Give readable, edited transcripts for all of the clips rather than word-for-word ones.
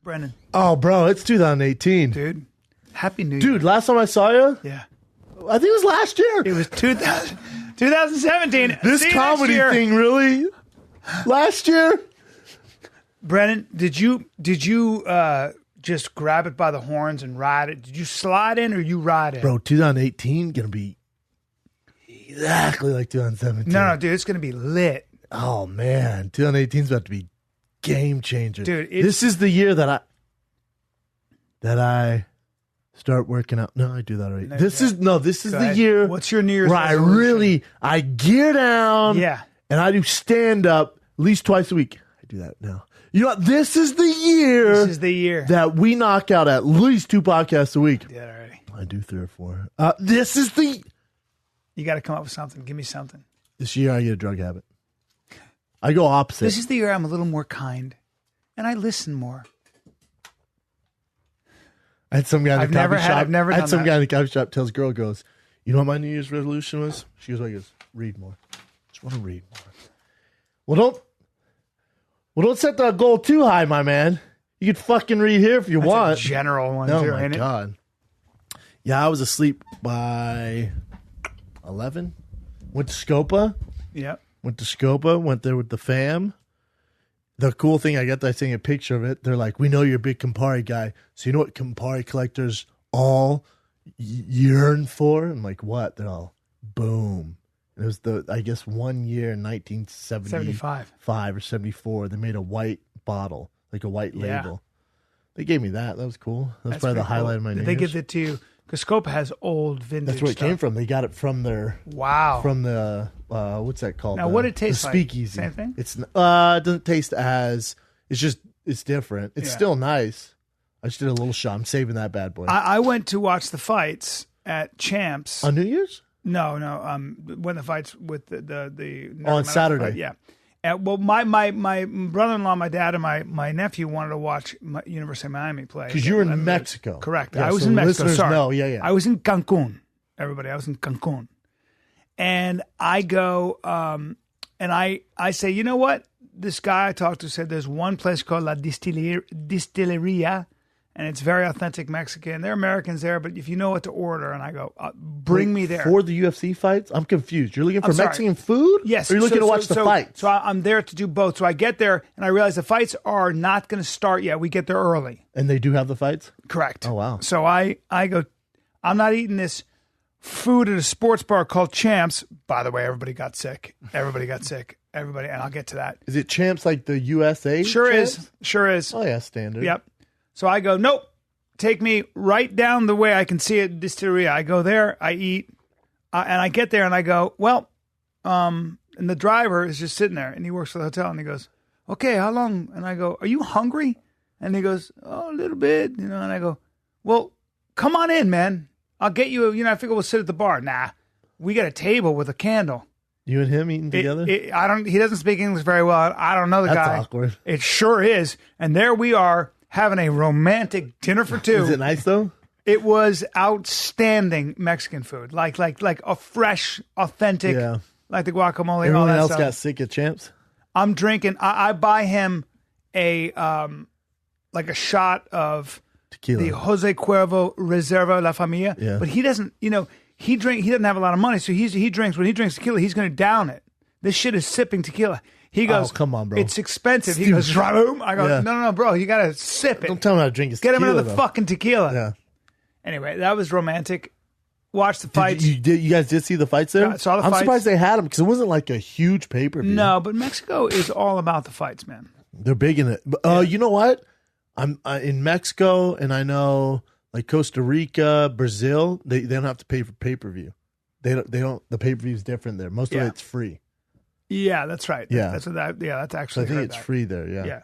Brennan. Oh, bro, it's 2018. Dude, Happy New Year. Dude, last time I saw you, yeah, I think it was last year. it was 2017. This comedy thing, really? Last year? Brennan, did you just grab it by the horns and ride it? Did you slide in or you ride it? Bro, 2018 going to be exactly like 2017. No, dude, it's going to be lit. Oh, man. 2018 is about to be game changer. Dude, this is the year that I start working out. No, I do that already. This is the year. What's your New Year's where resolution? I gear down. Yeah. And I do stand up at least twice a week. I do that now. You know what? This is the year that we knock out at least 2 podcasts a week. Yeah, already. I do 3 or 4. This is the... You got to come up with something. Give me something. This year I get a drug habit. I go opposite. This is the year I'm a little more kind, and I listen more. I had some guy in the coffee shop. I've never I done had some that. guy in the coffee shop tells girl, goes, you know what my New Year's resolution was? She goes, what? He goes, read more. Just want to read more. Well, don't set the goal too high, my man. You could fucking read here if you want. A general one, oh too, my ain't God. Yeah, I was asleep by 11. Went to Scopa. Yep. Went to Scopa. Went there with the fam. The cool thing, I got that seeing a picture of it. They're like, we know you're a big Campari guy. So you know what Campari collectors all yearn for? I'm like, what? They're all, boom. It was I guess 1 year in 1975 or 74. They made a white bottle, like a white label. They gave me that. That was cool. That's probably the highlight of my New Did they Year's. give it to you? Because Scopa has old vintage That's where it stuff. came from. They got it from their... Wow. From the... what's that called? Now, what it tastes the like? Speakeasy. Same thing? It doesn't taste as... It's different. It's still nice. I just did a little shot. I'm saving that bad boy. I went to watch the fights at Champs. On New Year's? No. When the fights with the on Saturday. Fight, yeah. Well, my brother-in-law, my dad, and my nephew wanted to watch University of Miami play. Because you were in Mexico. Correct. Yeah, I was so in Mexico. listeners Sorry. know. Yeah. I was in Cancun. Everybody, I was in Cancun. And I go, and I say, you know what? This guy I talked to said there's one place called La Distilleria, and it's very authentic Mexican. There are Americans there, but if you know what to order, and I go, bring me there. For the UFC fights? I'm confused. You're looking for Mexican food? Yes. Or you're looking to watch the fights? So I'm there to do both. So I get there, and I realize the fights are not going to start yet. We get there early. And they do have the fights? Correct. Oh, wow. So I go, I'm not eating this food at a sports bar called Champs. By the way, everybody got sick. Everybody, and I'll get to that. Is it Champs like the USA? Sure Champs? is. Oh, yeah, standard. Yep. So I go, nope. Take me right down the way I can see it, Distilleria. I go there, I eat, and I get there, and I go, well, and the driver is just sitting there, and he works for the hotel, and he goes, okay, how long? And I go, are you hungry? And he goes, oh, a little bit, and I go, well, come on in, man. I'll get you, I figure we'll sit at the bar. Nah, we got a table with a candle. You and him eating together? He doesn't speak English very well. I don't know the guy. That's awkward. It sure is. And there we are having a romantic dinner for two. Is it nice though? It was outstanding Mexican food. Like a fresh, authentic, like the guacamole and all Everyone that else stuff. got sick at Champs? I'm drinking. I buy him a shot of tequila. The Jose Cuervo Reserva La Familia. Yeah. But he doesn't, he doesn't have a lot of money, so he drinks. When he drinks tequila, he's going to down it. This shit is sipping tequila. He goes, oh, come on, bro. It's expensive. He goes, Raboom. I go, no, bro. You got to sip it. Don't tell him how to drink his Get tequila. him another fucking tequila. Yeah. Anyway, that was romantic. Watch the fights. You guys did see the fights there? I saw the I'm fights. surprised they had them because it wasn't like a huge pay-per-view. No, but Mexico is all about the fights, man. They're big in it. But, you know what? I'm in Mexico, and I know like Costa Rica, Brazil. They don't have to pay for pay-per-view. They don't. The pay-per-view is different there. Most of it's free. Yeah, that's right. Yeah, that's actually. So I think it's free there. Yeah. Yeah.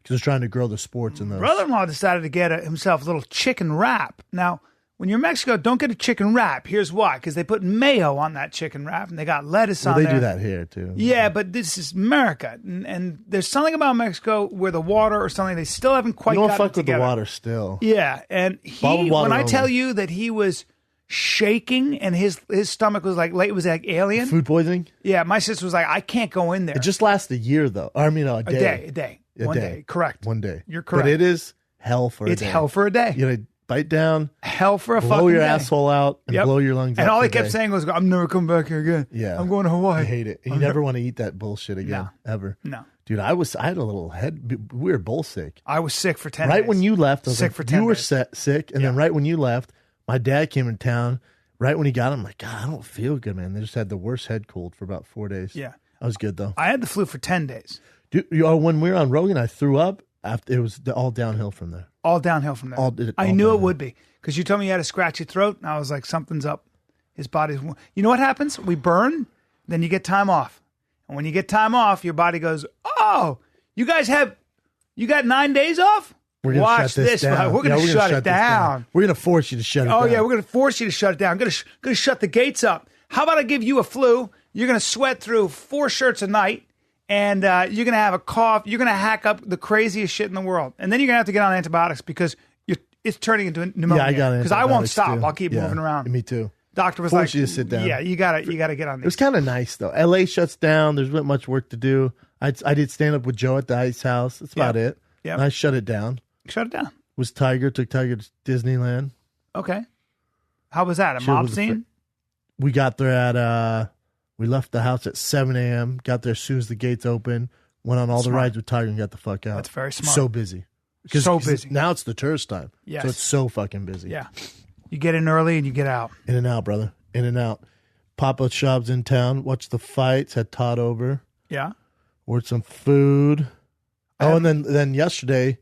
Because they're trying to grow the sports in those. Brother-in-law decided to get himself a little chicken wrap. Now, when you're in Mexico, don't get a chicken wrap. Here's why: because they put mayo on that chicken wrap, and they got lettuce on there. there. They do that here too. Yeah, but this is America, and there's something about Mexico where the water or something they still haven't quite. You don't gotten fuck with together. the water still. Yeah, and when I tell you that he was shaking and his stomach was like it was like alien food poisoning. Yeah, my sister was like, I can't go in there. It just lasts a year though. I mean, a day. A day. One day. Correct. 1 day. You're correct. But it is hell for a It's day. hell for a day. You gotta bite down, Hell for a blow fucking your day. asshole out, and blow your lungs out. And all for he a kept day. saying was, I'm never coming back here again. Yeah. I'm going to Hawaii. I hate it. And you never want to eat that bullshit again, ever. No. Dude, I had a little head. We were both sick. I was sick for 10 days. Right when you left, I was Sick like, for 10 you were days. sick. And then right when you left, my dad came in town. Right when he got him, I'm like, God, I don't feel good, man. They just had the worst head cold for about 4 days. Yeah. I was good, though. I had the flu for 10 days. Dude, when we were on Rogan, I threw up. After it was all downhill from there. All downhill from there. I knew it would be because you told me you had a scratchy throat, and I was like, something's up. His body's. You know what happens? We burn, then you get time off, and when you get time off, your body goes, "Oh, you got 9 days off. We're gonna Watch shut this down. We're gonna shut it down. We're gonna force you to shut it down. Oh yeah, we're gonna force you to shut it down. I'm gonna shut the gates up. How about I give you a flu? You're gonna sweat through 4 shirts a night. And you're going to have a cough. You're going to hack up the craziest shit in the world. And then you're going to have to get on antibiotics because it's turning into pneumonia. Yeah, I got it. Because I won't stop. Too. I'll keep moving around. Me too. Doctor was Force like, you to sit down. Yeah, you gotta get on It these. was kind of nice, though. LA shuts down. There's not much work to do. I did stand up with Joe at the Ice House. That's about it. Yeah. And I shut it down. Shut it down. Took Tiger to Disneyland. Okay. How was that? A Sure mob was scene? We got there at, we left the house at 7 a.m., got there as soon as the gates opened. Went on all the rides with Tiger and got the fuck out. That's very smart. So busy. So busy. Now it's the tourist time. Yes. So it's so fucking busy. Yeah. You get in early and you get out. In and out, brother. In and out. Papa Shop's in town. Watched the fights. Had Todd over. Yeah. Ordered some food. And then yesterday,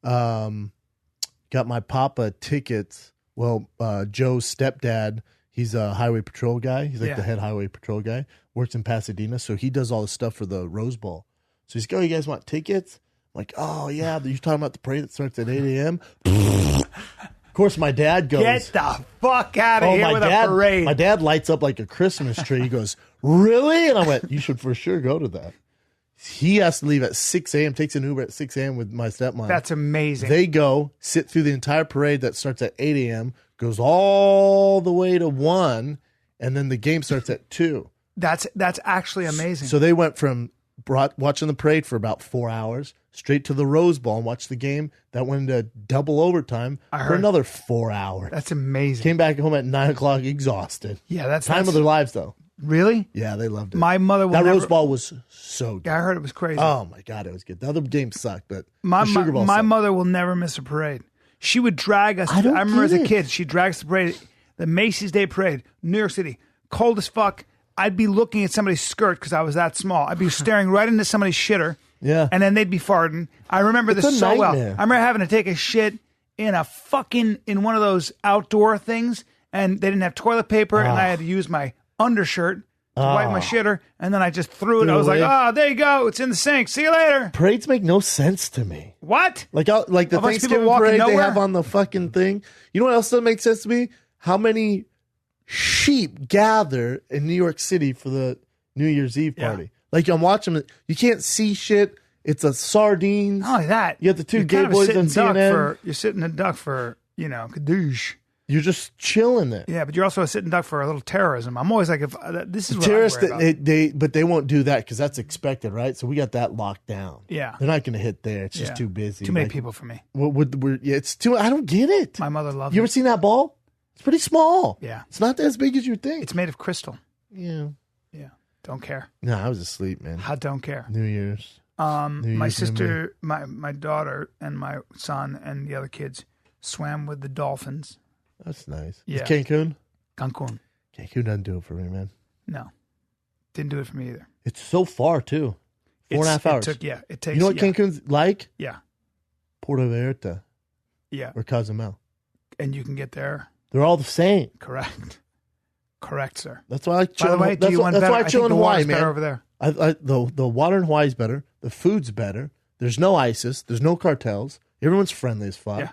got my Papa tickets. Well, Joe's stepdad, he's a highway patrol guy. He's like the head highway patrol guy. Works in Pasadena. So he does all the stuff for the Rose Bowl. So he's like, oh, you guys want tickets? I'm like, oh, yeah. You're talking about the parade that starts at 8 a.m.? Of course, my dad goes, Get the fuck out of here with a parade. My dad lights up like a Christmas tree. He goes, really? And I went, you should for sure go to that. He has to leave at 6 a.m., takes an Uber at 6 a.m. with my stepmom. That's amazing. They go, sit through the entire parade that starts at 8 a.m., goes all the way to 1, and then the game starts at 2. That's actually amazing. So they went from watching the parade for about 4 hours, straight to the Rose Bowl and watched the game. That went into double overtime for another 4 hours. That's amazing. Came back home at 9 o'clock exhausted. Yeah, that's Time of their lives, though. Really? Yeah, they loved it. My mother will that never... Rose Bowl was so good. Yeah, I heard it was crazy. Oh, my God, it was good. The other games sucked, but my the Sugar Bowl my sucked. mother will never miss a parade. She would drag us. I don't remember as a get it. kid, she drags the parade, the Macy's Day Parade, New York City, cold as fuck. I'd be looking at somebody's skirt because I was that small. I'd be staring right into somebody's shitter. Yeah. And then they'd be farting. I remember It's this a so well. nightmare. I remember having to take a shit in one of those outdoor things, and they didn't have toilet paper, and I had to use my undershirt to wipe my shitter, and then I just threw it. I was like, away. there you go. It's in the sink. See you later. Parades make no sense to me. What? Like the A bunch of people Thanksgiving walking parade they nowhere? have on the fucking thing. You know what else doesn't make sense to me? How many sheep gather in New York City for the New Year's Eve party? Like I'm watching it. You can't see shit. It's a sardines. Not only that, You have the two you're gay kind of a boys sitting on duck CNN. You're sitting a duck for, kadoosh. You're just chilling there. Yeah, but you're also a sitting duck for a little terrorism. I'm always like, if this is what Terrorists, I worry about. but they won't do that because that's expected, right? So we got that locked down. Yeah. They're not going to hit there. It's just Yeah. too busy. Too many Like, people for me. it's too. I don't get it. My mother loves You ever it. seen that ball? It's pretty small. Yeah. It's not as big as you think. It's made of crystal. Yeah. Yeah. Don't care. No, I was asleep, man. I don't care. New Year's. My sister, my daughter, and my son, and the other kids swam with the dolphins. That's nice. Yeah. It's Cancun? Cancun. Cancun doesn't do it for me, man. No. Didn't do it for me either. It's so far, too. 4.5 hours. It takes. You know what Cancun's like? Yeah. Puerto Vallarta Yeah. or Cozumel. And you can get there. They're all the same. Correct. Correct, sir. That's why I chill. By the way, do you want that's better? why I I chill think in the Hawaii, water's better man. over there. The water in Hawaii is better. The food's better. There's no ISIS. There's no cartels. Everyone's friendly as fuck. Yeah.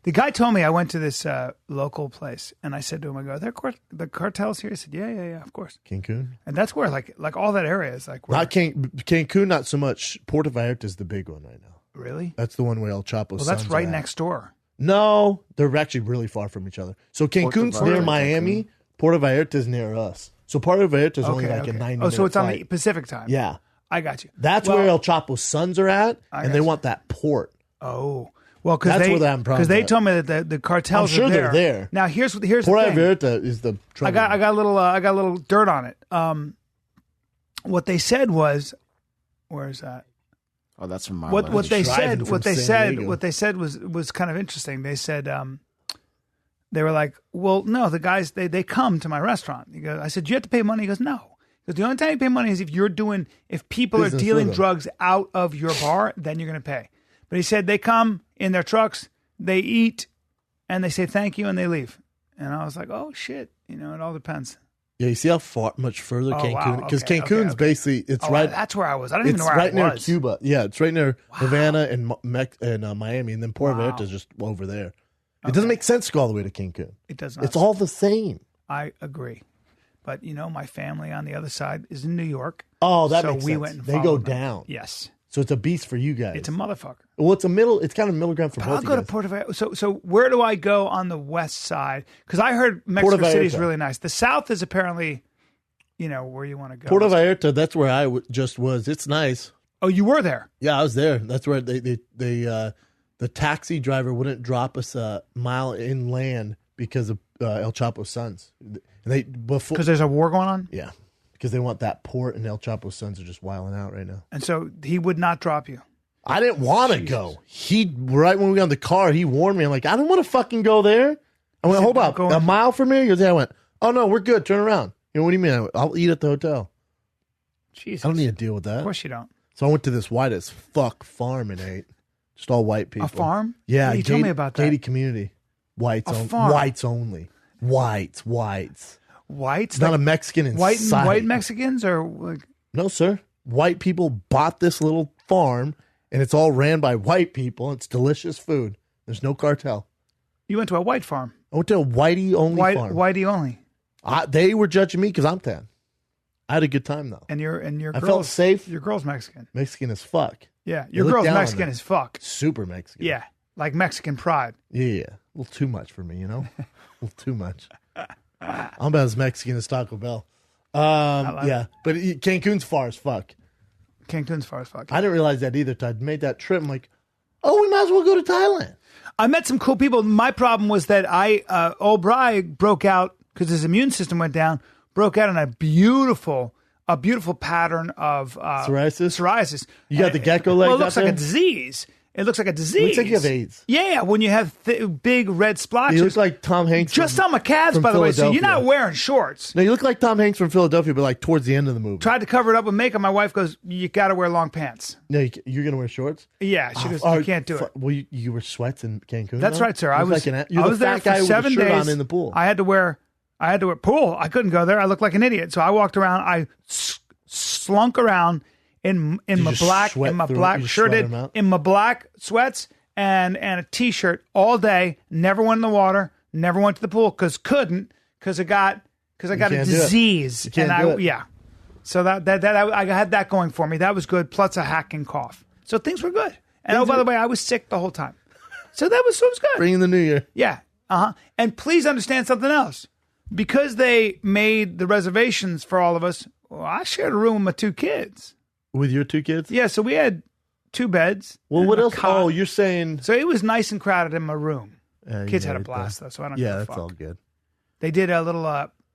The guy told me I went to this local place, and I said to him, "I go, the cartels here." He said, "Yeah, of course." Cancun, And that's where like all that area is like. Where, not Cancun, not so much. Puerto Vallarta is the big one right now. really? That's the one where El Chapo's Well, that's sons right are at. next door. No, they're actually really far from each other. So Cancun's Puerto near Vallarta, Miami. Puerto Vallarta's near us. So Puerto Vallarta's only like a 90 Oh, so it's on the flight. Pacific time. Yeah. I got you. That's Well, where El Chapo's sons are at, and got they you. want that port. Oh, Well, That's where I'm because they told me that the cartels I'm sure are there. they're there. Now here's the Port thing. Vallarta is the trouble. I got a little dirt on it. What they said was, where is that? Oh, that's from What Marlon. they driving said from San Diego. what they said was kind of interesting. They said they were like, well, no, the guys they come to my restaurant. He goes, I said, do you have to pay money? He goes, no. Because the only time you pay money is if people Business are dealing with them. drugs out of your bar, then you're going to pay. But he said they come in their trucks, they eat, and they say thank you, and they leave. And I was like, oh shit, it all depends. Yeah, you see how much further Oh, Cancun? wow. Because Okay, Cancun's okay. basically it's Oh, right. that's where I was. I don't even It's know where right I near was. Cuba. Yeah, it's right near Havana and Miami, and then Puerto Wow. Vallarta is just over there. It doesn't make sense to go all the way to Cancun. It does not. It's all the same. I agree. But, my family on the other side is in New York. Oh, that so makes we sense. went and They go followed them. down. Yes. So it's a beast for you guys. It's a motherfucker. Well, it's kind of middle ground for But both I'll go to you guys. Puerto Vallarta. So where do I go on the west side? Because I heard Mexico Puerto City is Vallarta. really nice. The south is apparently, where you want to go. Puerto Vallarta, that's where I just was. It's nice. Oh, you were there. Yeah, I was there. That's where the taxi driver wouldn't drop us a mile inland because of El Chapo's sons. And before Because there's a war going on? yeah, because they want that port, and El Chapo's sons are just wilding out right now. And so he would not drop you. I didn't want to go. Right when we got in the car, he warned me. I'm like, I don't want to fucking go there. I went, hold up, a mile from here? He goes, yeah. I went, oh no, we're good. Turn around. What do you mean? I went, I'll eat at the hotel. Jesus. I don't need to deal with that. Of course you don't. So I went to this white as fuck farm and ate. Just all white people. A farm? Yeah. You told me about that. Gated community. Whites only. farm. Whites only. Whites. Whites? Not a Mexican inside. White Mexicans or like, No, sir. White people bought this little farm, and it's all ran by white people. It's delicious food. There's no cartel. you went to a white farm. I went to a whitey only farm. Whitey only. They were judging me because I'm tan. I had a good time though. And your I girl's, felt safe. Your girl's Mexican. Mexican as fuck. Yeah. They Your look girl's down on Mexican that. as fuck. Super Mexican. Yeah. Like Mexican pride. Yeah. A little too much for me, A little too much. I'm about as Mexican as Taco Bell. Yeah. But Cancun's far as fuck. Cancun's far as fuck. I didn't realize that either. Till I made that trip. I'm like, oh, we might as well go to Thailand. I met some cool people. My problem was that old Bryan broke out because his immune system went down, broke out in a beautiful pattern of psoriasis. You got the gecko legs Well, it looks out like a there? disease. It looks like a disease. Looks like you have AIDS. Yeah, when you have big red splotches. You look like Tom Hanks. Just on my calves, from by the way, so you're not Philadelphia. wearing shorts. No, you look like Tom Hanks from Philadelphia, but like towards the end of the movie. Tried to cover it up with makeup. My wife goes, you got to wear long pants. No, you're going to wear shorts? Yeah, she goes, Oh, you can't do it. Well, you were sweats in Cancun? That's though? right, sir. You I look was, like you're I the was there fat guy for with a 7 shirt days. on in the pool. I had to wear pool. I couldn't go there. I looked like an idiot. So I walked around. I slunk around in my just sweat through it? You sure sweat did, them out? in my black sweats and a t-shirt all day. Never went in the water. Never went to the pool because I got a can't do it. disease. You can't and do it. yeah. So that I had that going for me. That was good. Plus a hacking cough. So things were good. And by the way, I was sick the whole time. So that was good. Bringing the new year. Yeah. And please understand something else. Because they made the reservations for all of us, I shared a room with my 2 kids. With your 2 kids? Yeah, so we had 2 beds. Well, and what a else? cot. Oh, you're saying... So it was nice and crowded in my room. you Kids had a married blast, them. though, so I don't give Yeah, a that's fuck. all good. They did a little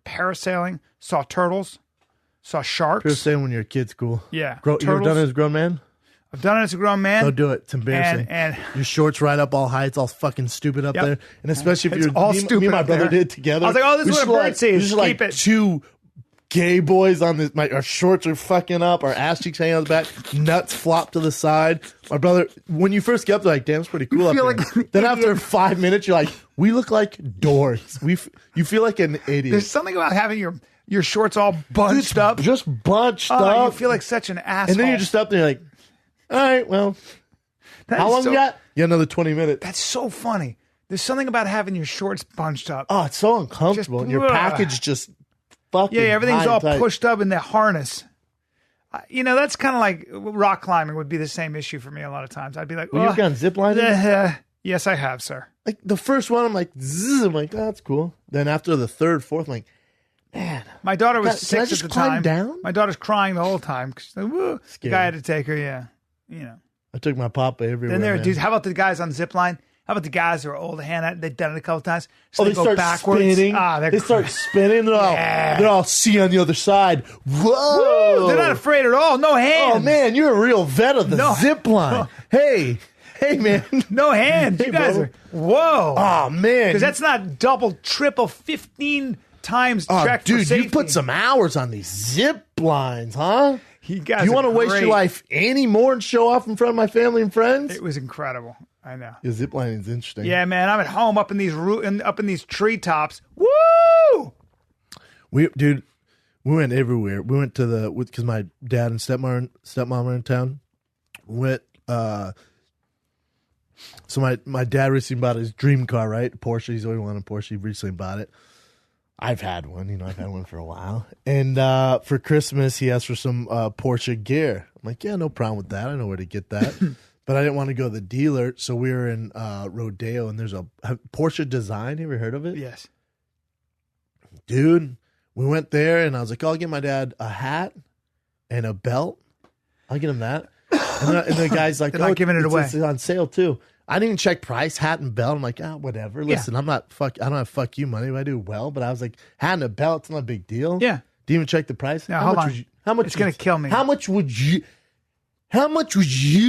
parasailing, saw turtles, saw sharks. You're saying when your kid's cool. Yeah. You ever turtles. done it as a grown man? I've done it as a grown man. Don't do it. It's embarrassing. And your shorts right up all high. It's all fucking stupid up Yep. there. And especially if It's you're all me stupid and my up brother there. did it together. I was like, oh, this is We're what a just bird sees. Just Keep like it. 2 gay boys on this. Our shorts are fucking up. Our ass cheeks hanging out the back. Nuts flop to the side. My brother, when you first get up, they're like, damn, it's pretty cool up feel there. like an Then idiot. after 5 minutes, you're like, we look like dorks. You feel like an idiot. There's something about having your shorts all bunched up. Just bunched Oh, up. you feel like such an asshole. and then you're just up there like, all right, well, That how is long so- you got? You got another 20 minutes. That's so funny. There's something about having your shorts bunched up. Oh, it's so uncomfortable. Just- and your package just fucking Yeah, everything's high all and tight. pushed up in the harness. That's kind of like rock climbing would be the same issue for me a lot of times. I'd be like, Well, you've gone ziplining? yes, I have, sir. Like the first one, I'm like, zzz, I'm like, oh, that's cool. Then after the third, fourth, I'm like, man, My daughter was Can I 6 just at the climb time. down? My daughter's crying the whole time. 'Cause she's like, woo. The Scary. guy had to take her, I took my papa everywhere. Then there are man. dudes. How about the guys on zip line? How about the guys who are old hand? They've done it a couple times. So they go start backwards. spinning. They start spinning. They're all see on the other side. Whoa! Woo, they're not afraid at all. No hands. Oh man, you're a real vet of the zip line. Hey, man. No hands. Hey, you guys bro. are. Whoa. Oh man, Because that's not double, triple, 15 times track for dude, safety. you put some hours on these zip lines, huh? You guys You want to are waste great. your life any more and show off in front of my family and friends? It was incredible. I know. Yeah, zip lining is interesting. Yeah, man. I'm at home up in these treetops. Woo! We went everywhere. We went to because my dad and stepmom are in town. Went. So my dad recently bought his dream car, right? Porsche. He's always wanted a Porsche. He recently bought it. I've had one. I've had one for a while. And for Christmas, he asked for some Porsche gear. I'm like, yeah, no problem with that. I know where to get that. But I didn't want to go to the dealer, so we were in Rodeo, and there's a Porsche Design. You ever heard of it? Yes. Dude, we went there, and I was like, I'll get my dad a hat and a belt. I'll get him that. And the guy's like, They're not giving it away. It's on sale, too. I didn't even check price, hat and belt. I'm like, whatever. Listen, I don't have fuck you money. I do well, but I was like, hat and a belt, it's not a big deal. Yeah. Didn't even check the price. Now, hold on. How much? It's going to kill me. How much would you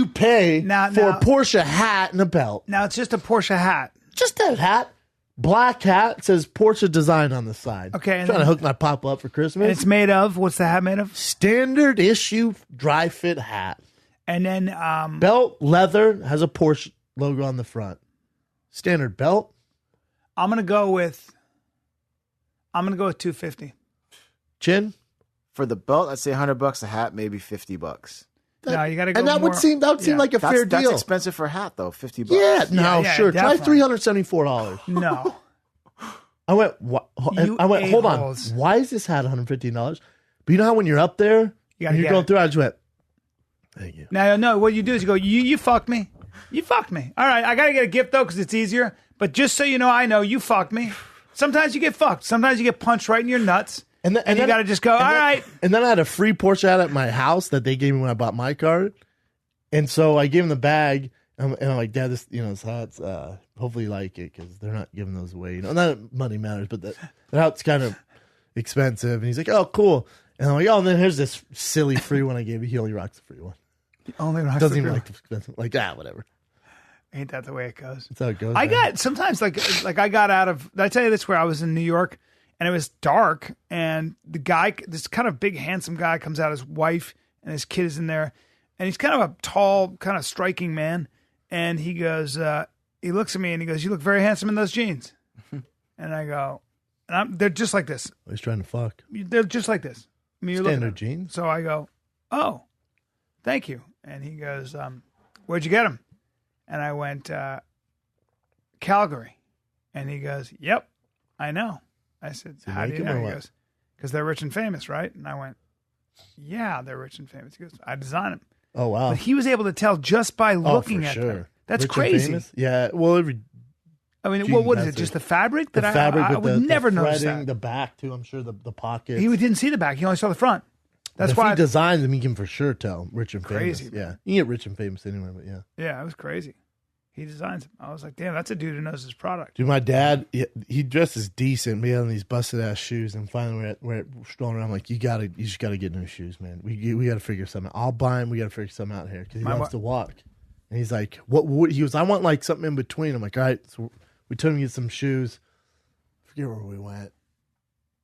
pay for a Porsche hat and a belt? Now, it's just a Porsche hat. Just that hat. Black hat. It says Porsche Design on the side. Okay. I'm trying to hook my pop up for Christmas. And it's made of, what's the hat made of? Standard issue dry fit hat. And then Belt, leather, has a Porsche logo on the front. Standard belt. I'm gonna go with $250. Chin. For the belt, I'd say $100 a hat, maybe $50. No, you gotta go. And that would seem like a fair deal. That's expensive for a hat though, $50. Yeah, no, Yeah, sure. Try definitely. $374. No. I went. Hold on. a-holes. Why is this hat $115? But you know how when you're up there, gotta and you're get going it. through, I just went. Thank you. No, what you do is you go, you fucked me. You fucked me. All right, I got to get a gift, though, because it's easier. But just so you know you fucked me. Sometimes you get fucked. Sometimes you get punched right in your nuts. And you got to just go, all right. And then I had a free Porsche hat at my house that they gave me when I bought my car. And so I gave him the bag. And I'm like, Dad, this hat's, hopefully you like it because they're not giving those away. Not that money matters, but that hat's kind of expensive. And he's like, oh, cool. And I'm like, oh, and then here's this silly free one I gave you. He only rocks the free one. Only rocks Doesn't the even free like the expensive. Like, whatever. Ain't that the way it goes? That's how it goes. I man. got sometimes like I got out of. Did I tell you this? Where I was in New York and it was dark, and the guy, this kind of big, handsome guy, comes out. His wife and his kid is in there, and he's kind of a tall, kind of striking man. And he goes, he looks at me and he goes, "You look very handsome in those jeans." And I go, they're just like this. He's trying to fuck. They're just like this. I mean, you're looking Standard at them. jeans. So I go, "Oh, thank you." And he goes, "Where'd you get them?" And I went, Calgary. And he goes, "Yep, I know." I said, So "How do make you them or know?" He what? goes, "Because they're rich and famous, right?" And I went, "Yeah, they're rich and famous." He goes, "I designed them." Oh, wow. But he was able to tell just by looking for at sure. them. That's Rich and crazy. famous? Yeah. Well, I mean, Gee, what is that's it? Just it. the fabric? the That fabric I with would the never the notice threading, that. the back too. I'm sure the pockets. He didn't see the back. He only saw the front. That's if why. he designs them, he can for sure tell rich and Crazy, famous. Yeah, you can get rich and famous anywhere, but yeah. Yeah, it was crazy. He designs them. I was like, damn, that's a dude who knows his product. Dude, my dad, he dresses decent. We had on these busted ass shoes, and finally we're strolling around. I'm like, you just gotta get new shoes, man. We gotta figure something out. I'll buy him. We gotta figure something out here because he loves to walk. And he's like, what? He goes, I want like something in between. I'm like, all right. So we took him to get some shoes. I forget where we went.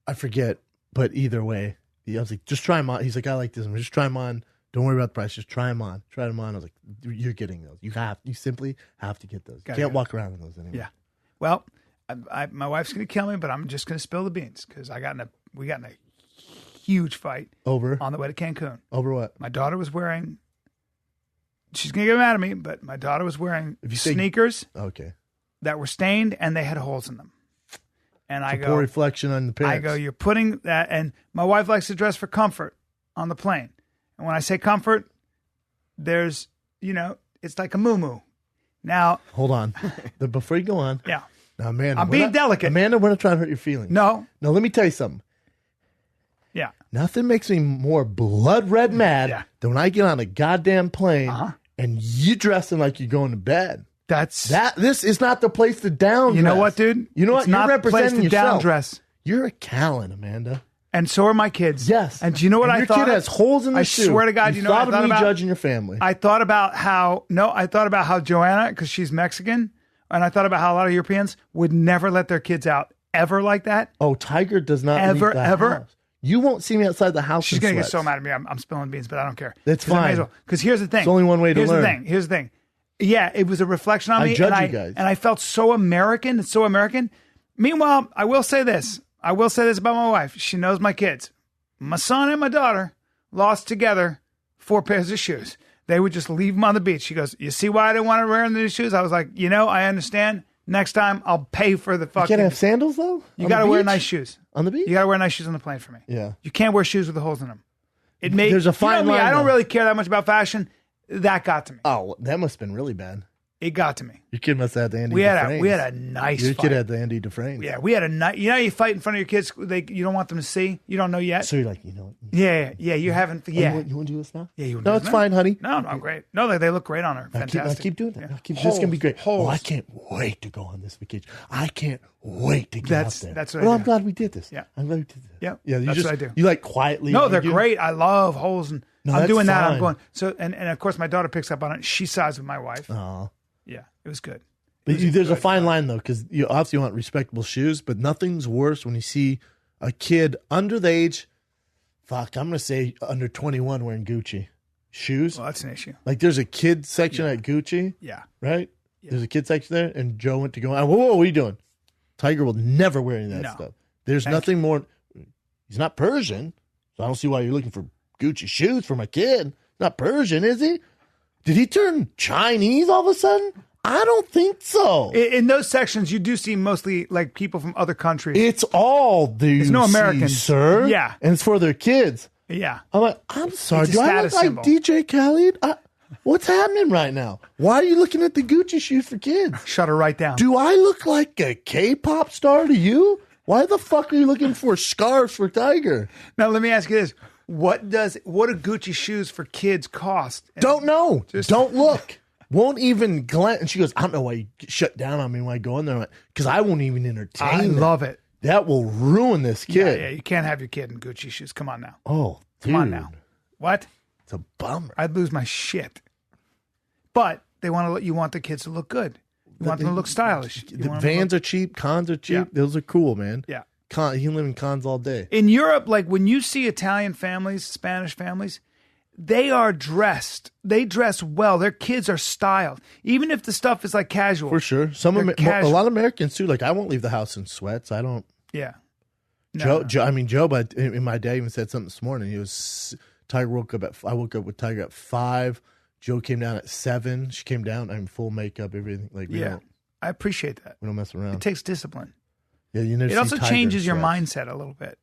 I forget, but either way, I was like, just try them on. He's like, I like this one. Just try them on. Don't worry about the price. Just try them on. Try them on. I was like, you're getting those. You simply have to get those. You can't walk around in those anymore. Yeah. Well, my wife's going to kill me, but I'm just going to spill the beans because we got in a huge fight Over on the way to Cancun. Over what? My daughter was wearing. She's going to get mad at me, but my daughter was wearing sneakers Okay. that were stained and they had holes in them. And I Poor reflection on the pants. I go, you're putting that, and my wife likes to dress for comfort on the plane. And when I say comfort, there's, it's like a muumuu. Now, hold on. Before you go on. Yeah. Now, Amanda. I'm being delicate. Amanda, we're not trying to hurt your feelings. No. No, let me tell you something. Yeah. Nothing makes me more blood red mad Yeah. than when I get on a goddamn plane and you dressing like you're going to bed. This is not the place to down dress. You know what, dude? You know what? It's not You're the place representing to down yourself. dress. You're a Callan, Amanda. And so are my kids. Yes. And do you know what and I your thought? Your kid has holes in the shoe. I swear to God, you know what I thought about? Judging your family. I thought about how Joanna, because she's Mexican, and I thought about how a lot of Europeans would never let their kids out ever like that. Oh, Tiger does not leave the house. You won't see me outside the house. She's going to get so mad at me. I'm spilling beans, but I don't care. That's fine. Because here's the thing. It's only one way to learn. Here's the thing. Yeah, it was a reflection on me. I judge you guys. And I felt so American. It's so American. Meanwhile, I will say this. About my wife. She knows my kids. My son and my daughter lost together 4 pairs of shoes. They would just leave them on the beach. She goes, you see why I didn't want to wear the shoes? I was like, I understand. Next time, I'll pay for the fucking... You can't have sandals, though? You got to wear nice shoes. On the beach? You got to wear nice shoes on the plane for me. Yeah. You can't wear shoes with the holes in them. There's a fine line. I don't really care that much about fashion. That got to me. Oh, that must have been really bad. It got to me. Your kid must have had the Andy Dufresne. We had a nice Your fight. kid had the Andy Dufresne. Yeah, we had a nice... You know you fight in front of your kids, you don't want them to see? You don't know yet? So you're like, Yeah, you haven't... Yeah. You want to do this now? Yeah, you want to do No, this it's now? fine, honey. No, I'm great. No, they look great on her. Fantastic. Keep doing that. Yeah. This is going to be great. Holes. Oh, I can't wait to go on this vacation. I can't wait to get out there. That's what I do. I'm glad we did this. Yeah. I'm glad we did this. Yeah, Yeah, that's what I do. You like quietly... No, they're great. I love holes. And No, I'm that's doing that. fine. I'm going... So, and of course, my daughter picks up on it. She sides with my wife. Oh. Yeah, it was good. But there's a fine line, though, because you obviously want respectable shoes, but nothing's worse when you see a kid under the age, I'm going to say under 21 wearing Gucci shoes. Well, that's an issue. Like there's a kid section at Gucci. Yeah. Right? Yeah. There's a kid section there, and Joe went to go, whoa, what are you doing? Tiger will never wear any of that stuff. There's nothing more. He's not Persian, so I don't see why you're looking for Gucci shoes for my kid. Not Persian, is he? Did he turn Chinese all of a sudden? I don't think so. In those sections, you do see mostly like people from other countries. It's all There's no Americans, sir. Yeah, and it's for their kids. Yeah. I'm like, I'm sorry. Do I look symbol. like DJ Khaled? What's happening right now? Why are you looking at the Gucci shoes for kids? Shut her right down. Do I look like a K-pop star to you? Why the fuck are you looking for scarves for Tiger? Now let me ask you this: what do Gucci shoes for kids cost? Don't know. Don't look. Won't even glance. And she goes, I don't know why you shut down on me when I go in there. Because I won't even entertain I love it. That will ruin this kid. Yeah, you can't have your kid in Gucci shoes. Come on now. Oh, Come on now. What? It's a bummer. I'd lose my shit. But you want the kids to look good. You want them to look stylish. The Vans are cheap. Cons are cheap. Yeah. Those are cool, man. Yeah. You can live in cons all day. In Europe, like when you see Italian families, Spanish families, they are dressed. They dress well. Their kids are styled. Even if the stuff is like casual. For sure. A lot of Americans too. Like I won't leave the house in sweats. I don't. Yeah. No. Joe, but my dad even said something this morning. I woke up with Tiger at 5. Joe came down at 7. She came down. I'm full makeup, everything. Like I appreciate that. We don't mess around. It takes discipline. Yeah, you never. It also changes your mindset a little bit.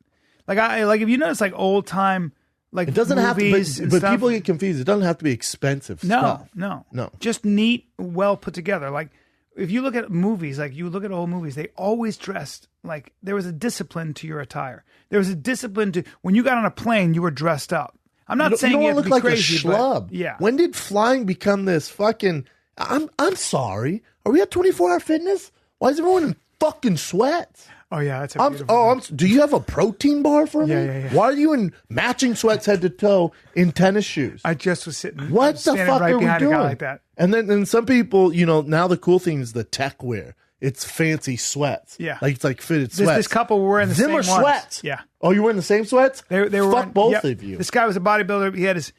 Like if you notice like old time. Like it doesn't have to be, but stuff. People get confused. It doesn't have to be expensive stuff. No. Just neat, well put together. Like if you look at movies, like you look at old movies, they always dressed like there was a discipline to your attire. There was a discipline to when you got on a plane, you were dressed up. I'm not saying you have look to be like crazy, a schlub. Yeah. When did flying become this fucking? I'm sorry. Are we at 24-hour fitness? Why is everyone in fucking sweats? Oh yeah, that's a beautiful thing. Do you have a protein bar for me? Yeah. Why are you in matching sweats head to toe in tennis shoes? I just was sitting. What the fuck right are we behind doing? A guy like that. And then some people, now the cool thing is the tech wear. It's fancy sweats. Yeah, like it's like fitted sweats. This couple were wearing the same ones. Sweats. Yeah. Oh, you wearing the same sweats? They were Fuck both of you. This guy was a bodybuilder. He had his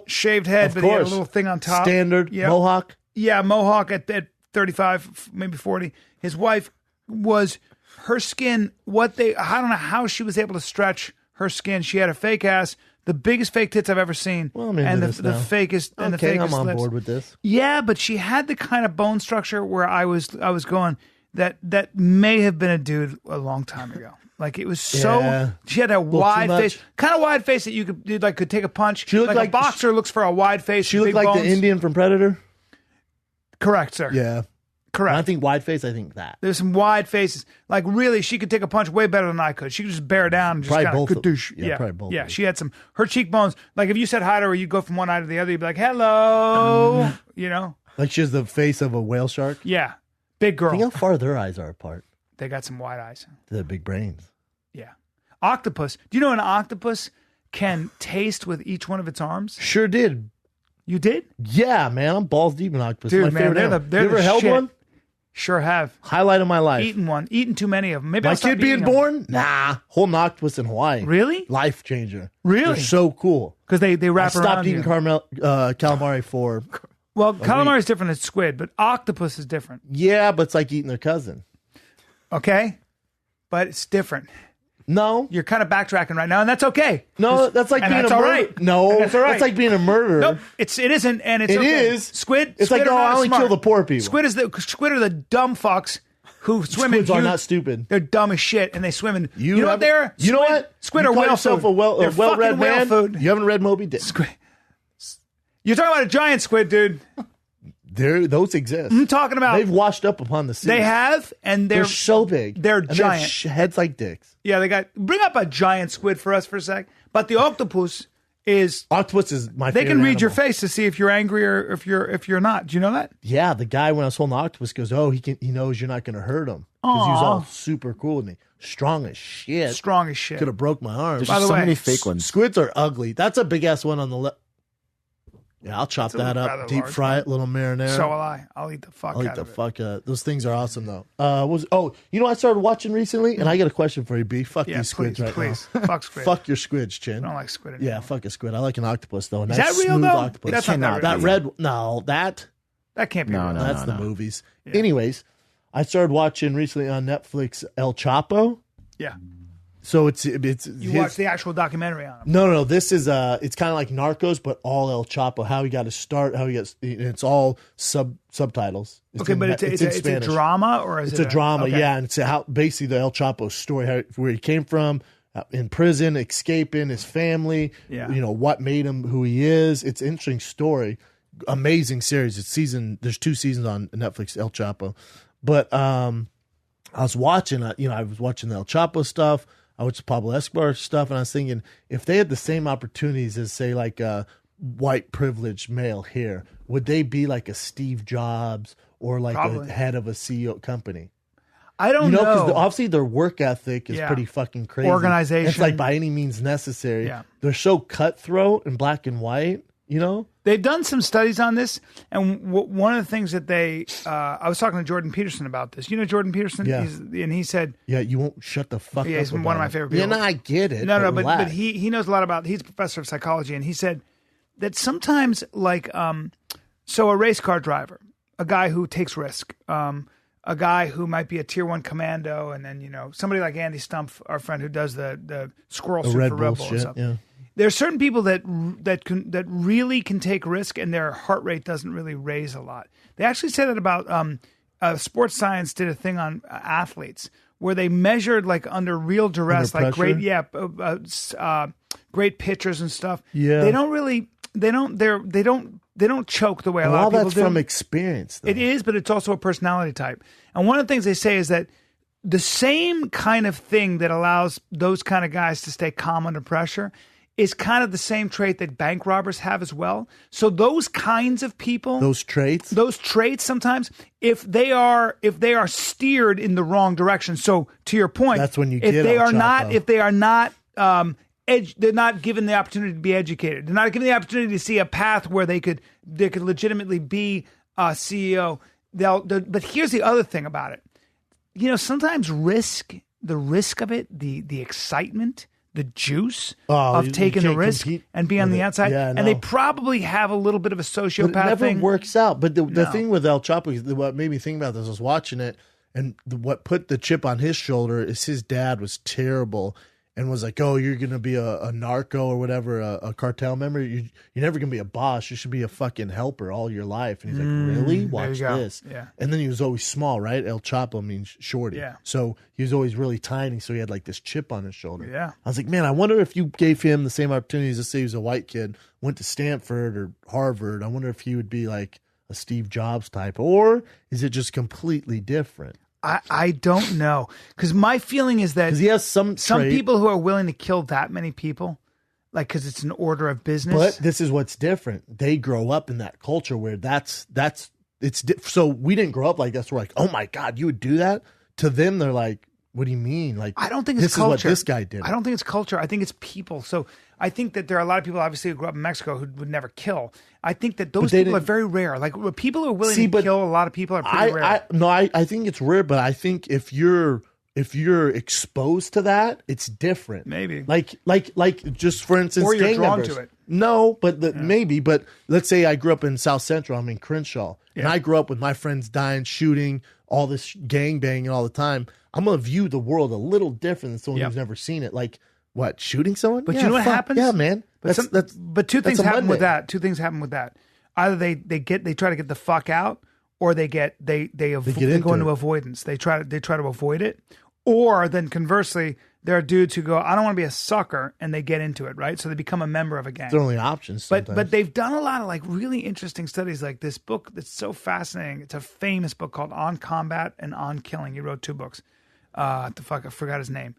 shaved head, but he had a little thing on top. Standard mohawk. Yeah, mohawk at 35, maybe 40. His wife was. Her skin, I don't know how she was able to stretch her skin. She had a fake ass, the biggest fake tits I've ever seen. Well, I'm into and this the now. fakest and the fakest I'm on lips. board with this. Yeah, but she had the kind of bone structure where I was going that may have been a dude a long time ago. Like it was so she had a wide face, kind of wide face that you could take a punch. She looked like a boxer looks for a wide face. She looked big like bones. the Indian from Predator. Correct, sir. Yeah. Correct. When I think wide face, I think that. There's some wide faces. Like, really, she could take a punch way better than I could. She could just bear down and just Probably kind of both of- kadoosh. yeah, probably both Yeah, of she had some, her cheekbones, like if you said hi to her, you'd go from one eye to the other, you'd be like, hello, you know? Like she has the face of a whale shark. Yeah. Big Think how girl. far their eyes are apart. They got some wide eyes. They have big brains. Yeah. Octopus. Do you know an octopus can taste with each one of its arms? Sure did. You did? Yeah, man. I'm balls deep in octopus. Dude, My man, favorite they're animal. they're you ever the held shit. one? Sure have. Highlight of my life. Eaten too many of them. Maybe My I'll stop kid being eating them. born? Nah. Holding octopus in Hawaii. Really? Life changer. Really? They're so cool. Because they I wrap stopped around eating you. calamari for... Well, calamari is different than squid, but octopus is different. Yeah, but it's like eating their cousin. Okay? But it's different. No. You're kind of backtracking right now, and that's okay. No, that's like and being that's a all murderer. right. No, And that's all right. That's like being a murderer. Nope, it isn't, and it's It okay. is. Squid. It's squid like, are oh, not I only smart. kill the poor people. Squid are the dumb fucks who swim in Squids are huge- not stupid. They're dumb as shit, and they swim in. You, know what haven't- they're? You know what? Squid you are call whale yourself food. a They're well-read fucking whale man. food. You haven't read Moby Dick. Squid. You're talking about a giant squid, dude. Those exist. I'm talking about. They've washed up upon the sea. They have, and They're so big. they're And they have giant. heads like dicks. Yeah, they got. Bring up a giant squid for us for a sec. But the octopus is. Octopus is my They favorite can read your animal. face to see if you're angry or if you're not. Do you know that? Yeah, the guy when I was holding the octopus goes, "Oh, he knows you're not going to hurt him because he was all super cool with me, strong as shit. Strong as shit. Could have broke my arm. There's By the just so way, many fake ones. Squids are ugly. That's a big ass one on the left. Yeah, I'll chop that rather up, deep large fry it, little marinara. So will I. I'll eat the fuck I'll eat out the of it. fuck out. Those things are awesome though. You know what I started watching recently, and I got a question for you, B. Fuck Yeah, these squids please. right Fuck now. squid. Fuck your squids, Chin. I don't like squid anymore. Yeah, fuck a squid. I like an octopus though. A Is nice, that real smooth though? octopus. That's not that that real. red. No, that That can't be No, real. no. that's the movies. Anyways, I started watching recently on Netflix El Chapo. Yeah. So it's You watched the actual documentary on him. No. This is it's kind of like Narcos, but all El Chapo. How he got to start, how he gets. It's all subtitles. Okay, but it's in a Spanish. drama or is It's it a drama, okay. yeah, and it's how basically the El Chapo story, where he came from, in prison, escaping his family. Yeah. You know what made him who he is. It's an interesting story, amazing series. There's 2 seasons on Netflix, El Chapo, but I was watching, I was watching the El Chapo stuff. I watched Pablo Escobar stuff, and I was thinking if they had the same opportunities as, say, like a white privileged male here, would they be like a Steve Jobs or like Probably. a head of a CEO company? I don't You know, know. because obviously their work ethic is Yeah. pretty fucking crazy. Organization. It's like by any means necessary. Yeah. They're so cutthroat and black and white, you know? They've done some studies on this, and one of the things that I was talking to Jordan Peterson about this. You know Jordan Peterson? Yeah. And he said, Yeah, you won't shut the fuck Yeah, up. he's one about of my it. favorite Yeah, people. no, I get it. no, but relax. he knows a lot about, he's a professor of psychology, and he said that sometimes, like, so a race car driver, a guy who takes risk, a guy who might be a tier 1 commando, and then, somebody like Andy Stumpf, our friend who does the squirrel The suit Red for Bull Red Bull and shit, stuff. yeah. There are certain people that really can take risk, and their heart rate doesn't really raise a lot. They actually say that about sports science did a thing on athletes where they measured like under real duress, Under like pressure? great pitchers and stuff. Yeah. they don't choke the way a lot all of people that's do. from experience, though. It is, but it's also a personality type. And one of the things they say is that the same kind of thing that allows those kind of guys to stay calm under pressure is kind of the same trait that bank robbers have as well. So those kinds of people, Those traits? those traits sometimes, if they are steered in the wrong direction. So to your point, That's when you if get they El are not, Chapo. if they are not, they're not given the opportunity to be educated. They're not given the opportunity to see a path where they could legitimately be a CEO. But here's the other thing about it. Sometimes the risk of it, the excitement, the juice of you taking the can't risk compete and be on with the it. outside. Yeah, I and they know. probably have a little bit of a But it sociopath never thing. works out. But the No. thing with El Chapo, what made me think about this, I was watching it, and what put the chip on his shoulder is his dad was terrible and was like, "Oh, you're gonna be a narco or whatever, a cartel member. You're never gonna be a boss. You should be a fucking helper all your life." And he's like, "Really? Watch go. this." Yeah. And then he was always small, right? El Chapo means shorty. Yeah. So he was always really tiny. So he had like this chip on his shoulder. Yeah. I was like, man, I wonder if you gave him the same opportunities. Let's say he was a white kid, went to Stanford or Harvard. I wonder if he would be like a Steve Jobs type, or is it just completely different? I don't know, because my feeling is that Because he has some people who are willing to kill that many people, like because it's an order of business. But this is what's different. They grow up in that culture where so we didn't grow up like this. We're like, oh my God, you would do that? To them, they're like, what do you mean? Like, I don't think it's this culture. is what this guy did. I don't think it's culture. I think it's people. So I think that there are a lot of people, obviously, who grew up in Mexico who would never kill. I think that those people are very rare. Like people who are willing to kill a lot of people are pretty rare. I think it's rare, but I think if you're exposed to that, it's different. Maybe. Like just for instance, or you're gang drawn members. to it. No, but maybe. But let's say I grew up in South Central. I'm in Crenshaw, and I grew up with my friends dying, shooting, all this gang banging all the time. I'm gonna view the world a little different than someone who's never seen it. Like what, shooting someone? But you know what happens? Yeah, man. But two things happen with that. Two things happen with that. Either they try to get the fuck out, or they go into avoidance. They try to avoid it, or then conversely, there are dudes who go, I don't want to be a sucker, and they get into it, right? So they become a member of a gang. It's their only options. But they've done a lot of like really interesting studies, like this book that's so fascinating. It's a famous book called On Combat and On Killing. He wrote 2 books. I forgot his name.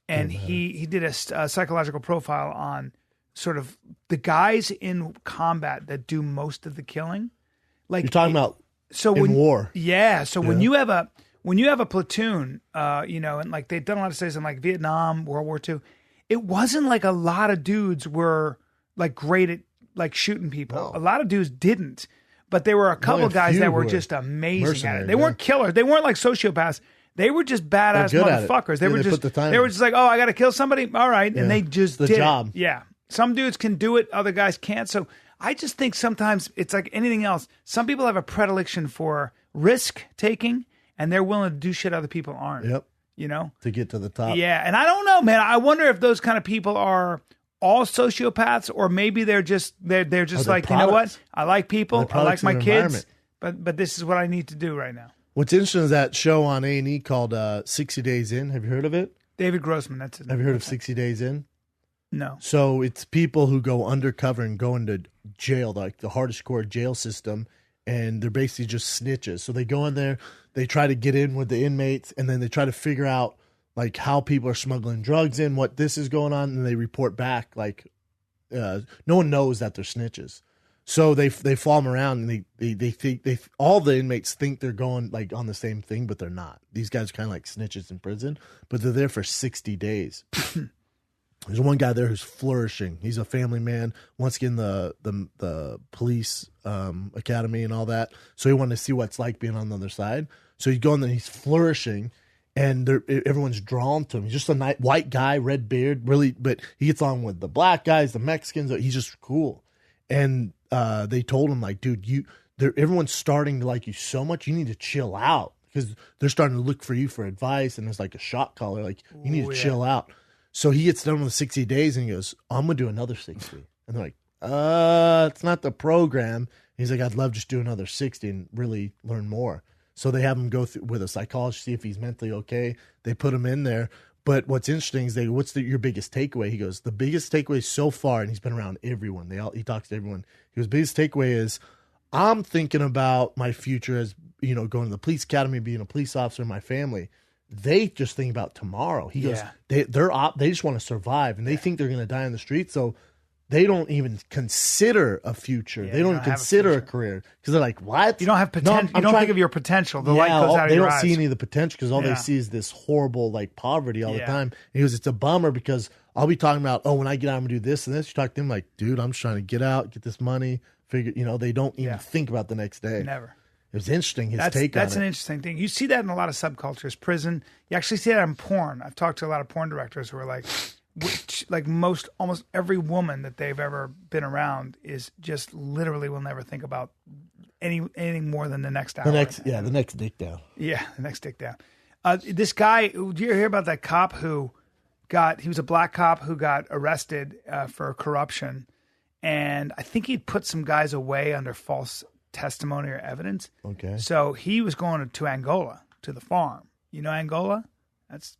And he did a psychological profile on sort of the guys in combat that do most of the killing. Like you're talking about in war. Yeah. So when you have a platoon, and like they've done a lot of studies in like Vietnam, World War II, it wasn't like a lot of dudes were like great at like shooting people. No. A lot of dudes didn't, but there were a couple guys that were just amazing at it. They weren't killers. They weren't like sociopaths. They were just badass motherfuckers. They were just like, oh, I got to kill somebody. All right. And they just did job. it. Yeah. Some dudes can do it. Other guys can't. So I just think sometimes it's like anything else. Some people have a predilection for risk taking, and they're willing to do shit other people aren't. Yep. You know? To get to the top. Yeah. And I don't know, man. I wonder if those kind of people are all sociopaths, or maybe they're just like, products. You know what? I like people. I like my kids. But this is what I need to do right now. What's interesting is that show on A&E called 60 Days In. Have you heard of it? David Grossman, that's it. Have you heard of 60 Days In? No. So it's people who go undercover and go into jail, like the hardest core jail system, and they're basically just snitches. So they go in there, they try to get in with the inmates, and then they try to figure out like how people are smuggling drugs in, what this is going on, and they report back like no one knows that they're snitches. So they follow them around, and they think all the inmates think they're going like on the same thing, but they're not. These guys are kind of like snitches in prison, but they're there for 60 days. There's one guy there who's flourishing. He's a family man, wants to get in the police academy and all that. So he wanted to see what it's like being on the other side. So he's going there, he's flourishing, and everyone's drawn to him. He's just a white guy, red beard, really, but he gets on with the black guys, the Mexicans. He's just cool. And they told him, like, dude, everyone's starting to like you so much, you need to chill out, because they're starting to look for you for advice, and there's like a shot caller, like, you need to chill out. So he gets done with 60 days, and he goes, I'm going to do another 60. And they're like, it's not the program. He's like, I'd love just do another 60 and really learn more. So they have him go through with a psychologist, see if he's mentally okay. They put him in there. But what's interesting is what's your biggest takeaway? He goes, the biggest takeaway so far, and he's been around everyone. He talks to everyone. He goes, biggest takeaway is, I'm thinking about my future as, going to the police academy, being a police officer, my family. They just think about tomorrow. He goes, they just want to survive, and they think they're going to die on the street. So they don't even consider a future. They don't consider a career, because they're like, what? You don't have potential. You don't think of your potential. The light goes out of your eyes. They don't see any of the potential, because all they see is this horrible like poverty all the time. And he goes, it's a bummer, because I'll be talking about, when I get out, I'm going to do this and this. You talk to him like, dude, I'm just trying to get out, get this money, figure, they don't even think about the next day. Never. It was interesting, his take on it. That's an interesting thing. You see that in a lot of subcultures. Prison. You actually see that in porn. I've talked to a lot of porn directors who are like, almost every woman that they've ever been around is just literally will never think about anything more than the next hour. The next dick down. Yeah, the next dick down. This guy, did you hear about that cop he was a black cop who got arrested for corruption, and I think he'd put some guys away under false testimony or evidence. Okay. So he was going to Angola, to the farm. You know Angola? That's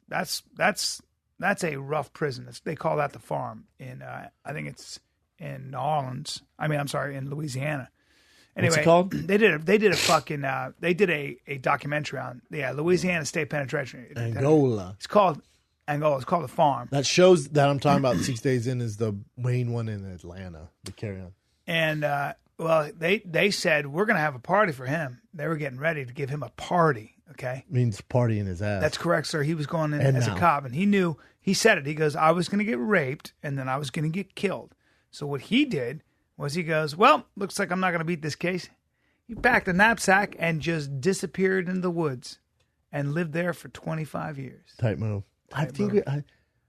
a rough prison. They call that the farm in I think it's in New Orleans. In Louisiana. Anyway, What's it called? They did a documentary on Louisiana State Penitentiary. Angola. It's called Angola. It's called The Farm. That shows that I'm talking about 6 days in is the main one in Atlanta. The Carry On. And they said we're going to have a party for him. They were getting ready to give him a party. Okay, Means party in his ass. that's correct, sir. He was going in as a cop, and he knew. He said it. He goes, I was going to get raped, and then I was going to get killed. So what he did was he goes, well, looks like I'm not going to beat this case. He packed a knapsack and just disappeared in the woods and lived there for 25 years. Type move. I think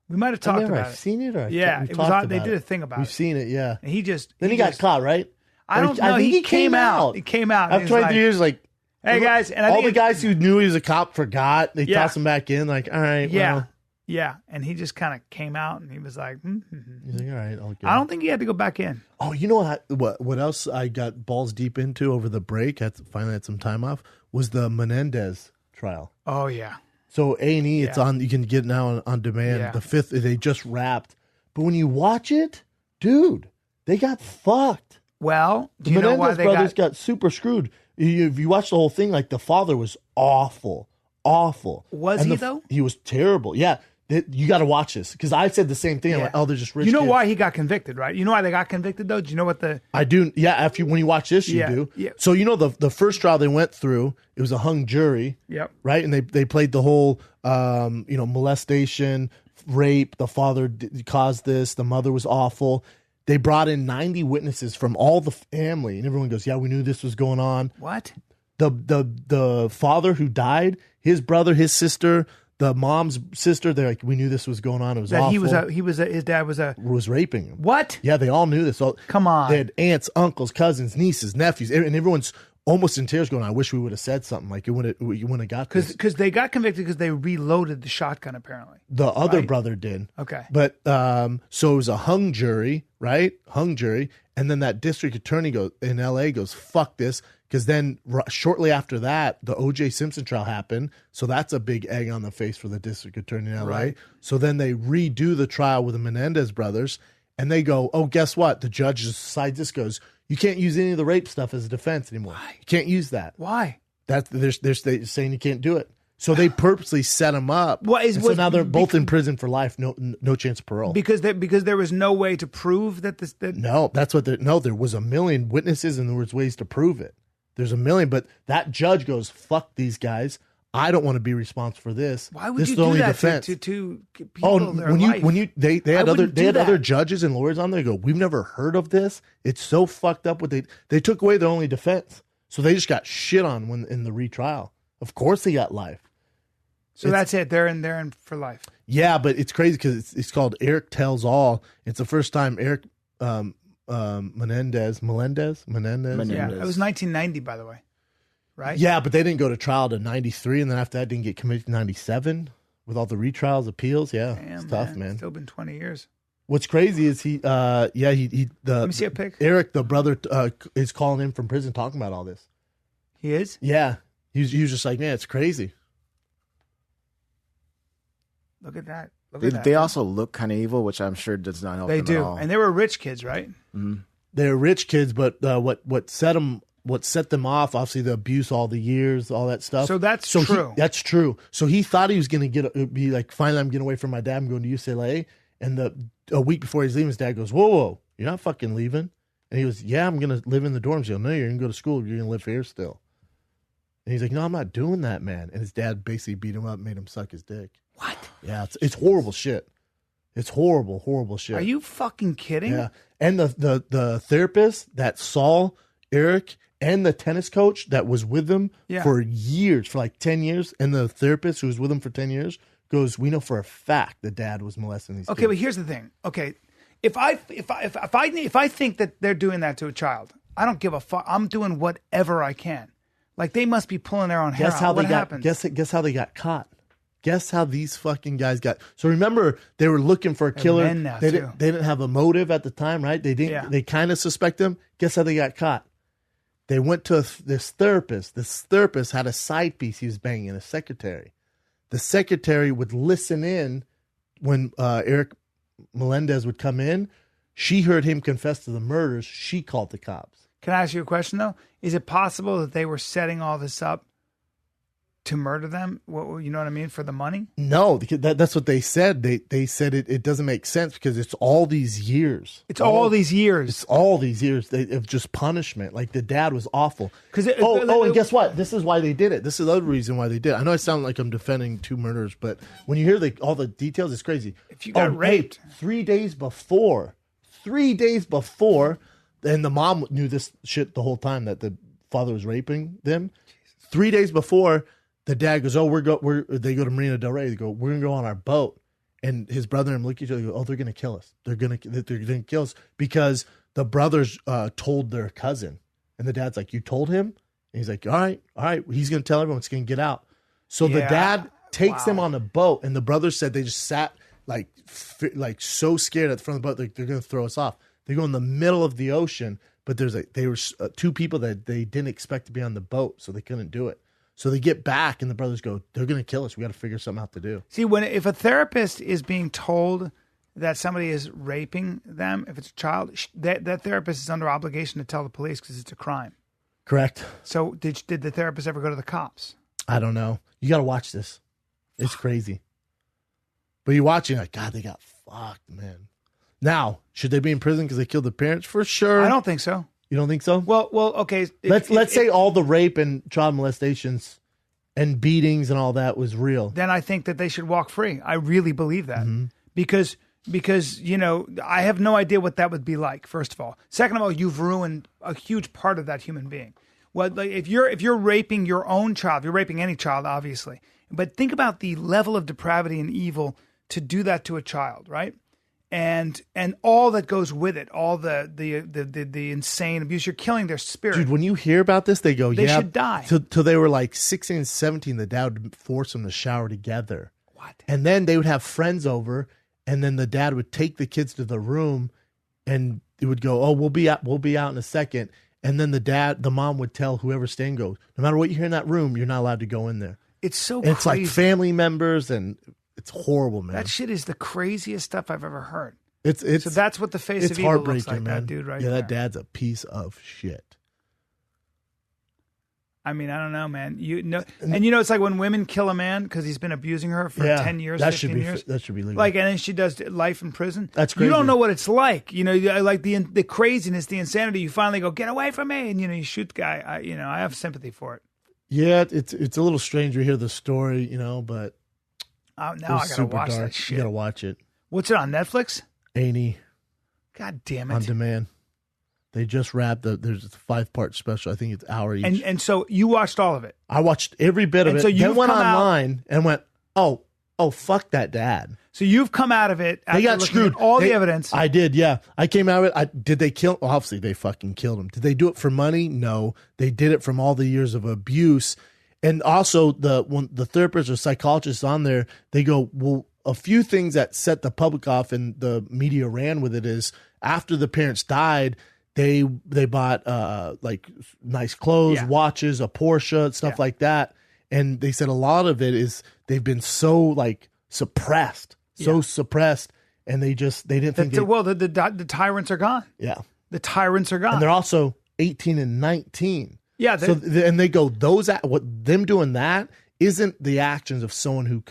we might have talked about I've it. seen it, or Yeah, it was on. They did a thing about We've it. seen it, yeah. And he just Then he got caught, right? I don't know. I think He came out. He came out. After 23 years, like, hey guys, and I all think the guys who knew he was a cop forgot. They Yeah. tossed him back in, like, all right, well. Yeah, and he just kind of came out, and he was like, He's like, all right, I'll go. I don't think he had to go back in. Oh, you know what else I got balls deep into over the break? Finally had some time off. Was the Menendez trial. Oh yeah, So A&E, it's Yeah. on. You can get it now on demand. Yeah. The 5th, they just wrapped. But when you watch it, dude, they got fucked. well, do The you know Menendez why they brothers got super screwed. If you watch the whole thing, like the father was awful. Was And he, though? He was terrible. Yeah, you got to watch this because I said the same thing. I'm Yeah. like, oh, they're just rich. You know kids. why he got convicted, right? You know why they got convicted, though? Do you know what the? I do. Yeah, when you watch this, you Yeah, do. yeah. So you know the first trial they went through, it was a hung jury. Yep. Right, and they played the whole molestation, rape. The father caused this. The mother was awful. They brought in 90 witnesses from all the family, and everyone goes, "Yeah, we knew this was going on." What? The father who died, his brother, his sister, the mom's sister, they're like, "We knew this was going on. It was That awful." his dad was raping him. what? Yeah, they all knew this. So Come on. They had aunts, uncles, cousins, nieces, nephews, and everyone's almost in tears going, I wish we would have said something. Like, you wouldn't have got this. Because they got convicted because they reloaded the shotgun, apparently. The other Right. brother did. Okay. But so it was a hung jury, right? Hung jury. And then that district attorney in LA goes, fuck this. Because then shortly after that, the O.J. Simpson trial happened. So that's a big egg on the face for the district attorney in LA. Right. So then they redo the trial with the Menendez brothers. And they go, oh, guess what? The judge decides this, goes, you can't use any of the rape stuff as a defense anymore. Why? You can't use that. Why? They're saying you can't do it. So they purposely set them up. What so now they're both in prison for life, no chance of parole. Because there was no way to prove that this. That, No, that's what. There was a million witnesses, and there was ways to prove it. There's a million, but that judge goes, "Fuck these guys. I don't want to be responsible for this. Why would this you is the do only that defense." to people? Oh, their when life? you they had wouldn't do that. other judges and lawyers on there. Go, we've never heard of this. It's so fucked up. What they took away their only defense, so they just got shit on when in the retrial. Of course, they got life. So that's it. They're in for life. Yeah, but it's crazy because it's called Eric Tells All. It's the first time Eric Menendez. Yeah, it was 1990, by the way. Right? Yeah, but they didn't go to trial to 93, and then after that didn't get convicted in 97 with all the retrials, appeals. Yeah, Damn, it's tough, man. It's still been 20 years. What's crazy is he Let me see a pic. Eric, the brother, is calling in from prison talking about all this. He is? Yeah, he was just like, man, it's crazy. Look at that. They also look kind of evil, which I'm sure does not help They them do. at all. And they were rich kids, right? They're rich kids, but what set them off, obviously the abuse, all the years, all that stuff. So that's true. That's true. So he thought he was going to be like, finally, I'm getting away from my dad. I'm going to UCLA. And a week before he's leaving, his dad goes, whoa, you're not fucking leaving. And he goes, yeah, I'm going to live in the dorms. He goes, no, you're going to go to school. You're going to live here still. And he's like, no, I'm not doing that, man. And his dad basically beat him up, made him suck his dick. What? Yeah, it's horrible shit. It's horrible shit. Are you fucking kidding? Yeah. And the therapist that saw Eric and the tennis coach that was with him for years, for like 10 years, and the therapist who was with him for 10 years goes, we know for a fact the dad was molesting these kids. Okay, but here's the thing. Okay, if I think that they're doing that to a child, I don't give a fuck. I'm doing whatever I can. Like they must be pulling their own hair Guess out. how What they got happened? guess how they got caught. Guess how these fucking guys got. So remember, they were looking for a killer. men now, They too. didn't have a motive at the time, right? They didn't. Yeah. They kind of suspect them. Guess how they got caught? They went to this therapist. This therapist had a side piece he was banging, a secretary. The secretary would listen in when Eric Melendez would come in. She heard him confess to the murders. She called the cops Can I ask you a question though? Is it possible that they were setting all this up to murder them? You know what I mean? For the money? No, that's what they said. They said it doesn't make sense because it's all these years. It's all these years. It's all these years of just punishment. Like the dad was awful. And guess what? This is why they did it. This is the other reason why they did it. I know I sound like I'm defending two murderers, but when you hear all the details, it's crazy. If you got raped. 3 days before, and the mom knew this shit the whole time that the father was raping them. 3 days before, the dad goes, they go to Marina Del Rey. They go, we're going to go on our boat. And his brother and him look at each other and go, oh, they're going to kill us. They're going to kill us because the brothers told their cousin. And the dad's like, you told him? And he's like, all right. He's going to tell everyone it's going to get out. So the dad takes them on a boat. And the brothers said they just sat like so scared at the front of the boat. They're going to throw us off. They go in the middle of the ocean, but they were two people that they didn't expect to be on the boat, so they couldn't do it. So they get back, and the brothers go, they're going to kill us. We got to figure something out to do. See, if a therapist is being told that somebody is raping them, if it's a child, that therapist is under obligation to tell the police because it's a crime. Correct. So did the therapist ever go to the cops? I don't know. You got to watch this. It's crazy. But you watch it, like, God, they got fucked, man. Now, should they be in prison because they killed their parents? For sure. I don't think so. You don't think so? Well, okay. Let's say all the rape and child molestations and beatings and all that was real. Then I think that they should walk free. I really believe that because I have no idea what that would be like. First of all, second of all, you've ruined a huge part of that human being. Well, like if you're raping your own child, you're raping any child, obviously. But think about the level of depravity and evil to do that to a child, right? And all that goes with it, all the insane abuse. You're killing their spirit. Dude, when you hear about this, they should die. Till they were like 16 and 17, the dad would force them to shower together. What? And then they would have friends over, and then the dad would take the kids to the room, and it would go, oh, we'll be out in a second. And then the mom would tell whoever's staying, go, no matter what you hear in that room, you're not allowed to go in there. It's so crazy. It's like family members, and it's horrible, man. That shit is the craziest stuff I've ever heard. So that's what the face of evil looks like, man. That dude right there. Yeah, that dad's a piece of shit. I mean, I don't know, man. It's like when women kill a man because he's been abusing her for 10 years, 15 years. That should be legal. Like, and then she does life in prison. That's crazy. You don't know what it's like. Like the craziness, the insanity. You finally go, get away from me, and you shoot the guy. I have sympathy for it. Yeah, it's a little strange to hear the story, but now I gotta watch that shit. You gotta watch it. What's it on Netflix? A&E. God damn it! On demand. They just wrapped there's a 5-part special. I think it's an hour each. And so you watched all of it. I watched every bit of it. So you then went online and went, oh, fuck that dad. So you've come out of it. They got screwed. The evidence. I did, yeah. I came out of it. Did they kill? Well, obviously, they fucking killed him. Did they do it for money? No. They did it from all the years of abuse. And also, when the therapists or psychologists on there, they go, well, a few things that set the public off and the media ran with it is after the parents died, they bought like nice clothes, watches, a Porsche, stuff like that. And they said a lot of it is they've been so like suppressed, and they didn't think. The tyrants are gone. Yeah, the tyrants are gone. And they're also 18 and 19. Yeah. And they go, them doing that isn't the actions of someone who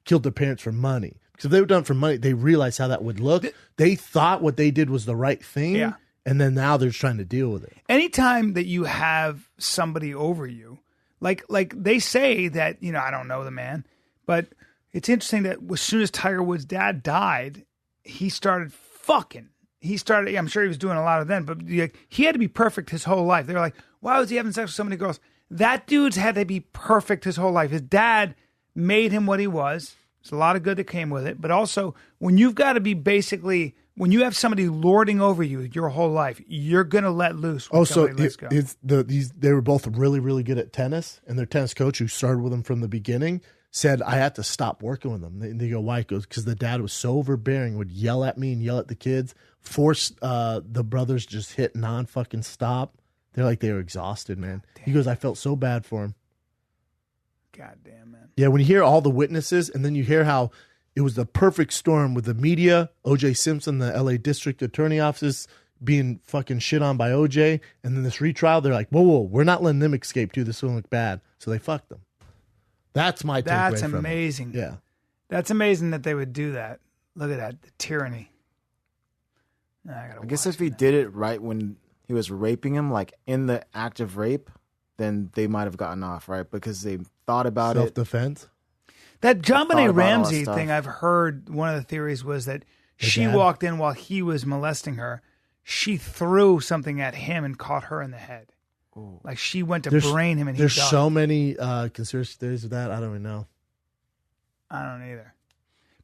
killed their parents for money. Because if they were done for money, they realized how that would look. They thought what they did was the right thing. Yeah. And then now they're trying to deal with it. Anytime that you have somebody over you, like they say that, I don't know the man, but it's interesting that as soon as Tiger Woods' dad died, he started fucking. I'm sure he was doing a lot of then, but he had to be perfect his whole life. They were like, why was he having sex with so many girls? That dude's had to be perfect his whole life. His dad made him what he was. There's a lot of good that came with it. But also, when you've got to be when you have somebody lording over you your whole life, you're going to let loose. They were both really, really good at tennis. And their tennis coach, who started with them from the beginning, said, I had to stop working with them. And they go, why? He goes, because the dad was so overbearing, would yell at me and yell at the kids, force the brothers just hit non-fucking stop. They're like, they were exhausted, man. He goes, I felt so bad for him. God damn, man. Yeah, when you hear all the witnesses and then you hear how it was the perfect storm with the media, O.J. Simpson, the L.A. District Attorney office being fucking shit on by OJ, and then this retrial, they're like, whoa, we're not letting them escape too. This will look bad. So they fucked them. That's my takeaway That's from it. amazing. Yeah. That's amazing that they would do that. Look at that, the tyranny. I guess if he did it right when he was raping him, like in the act of rape, then they might have gotten off, right? Because they thought about it. Self-defense? That JonBenet all Ramsey that thing, stuff. I've heard one of the theories was that she dad? walked in while he was molesting her. She threw something at him and caught her in the head. Ooh. Like she went to brain him and he There's died. so many conspiracy theories of that. I don't even know. I don't either.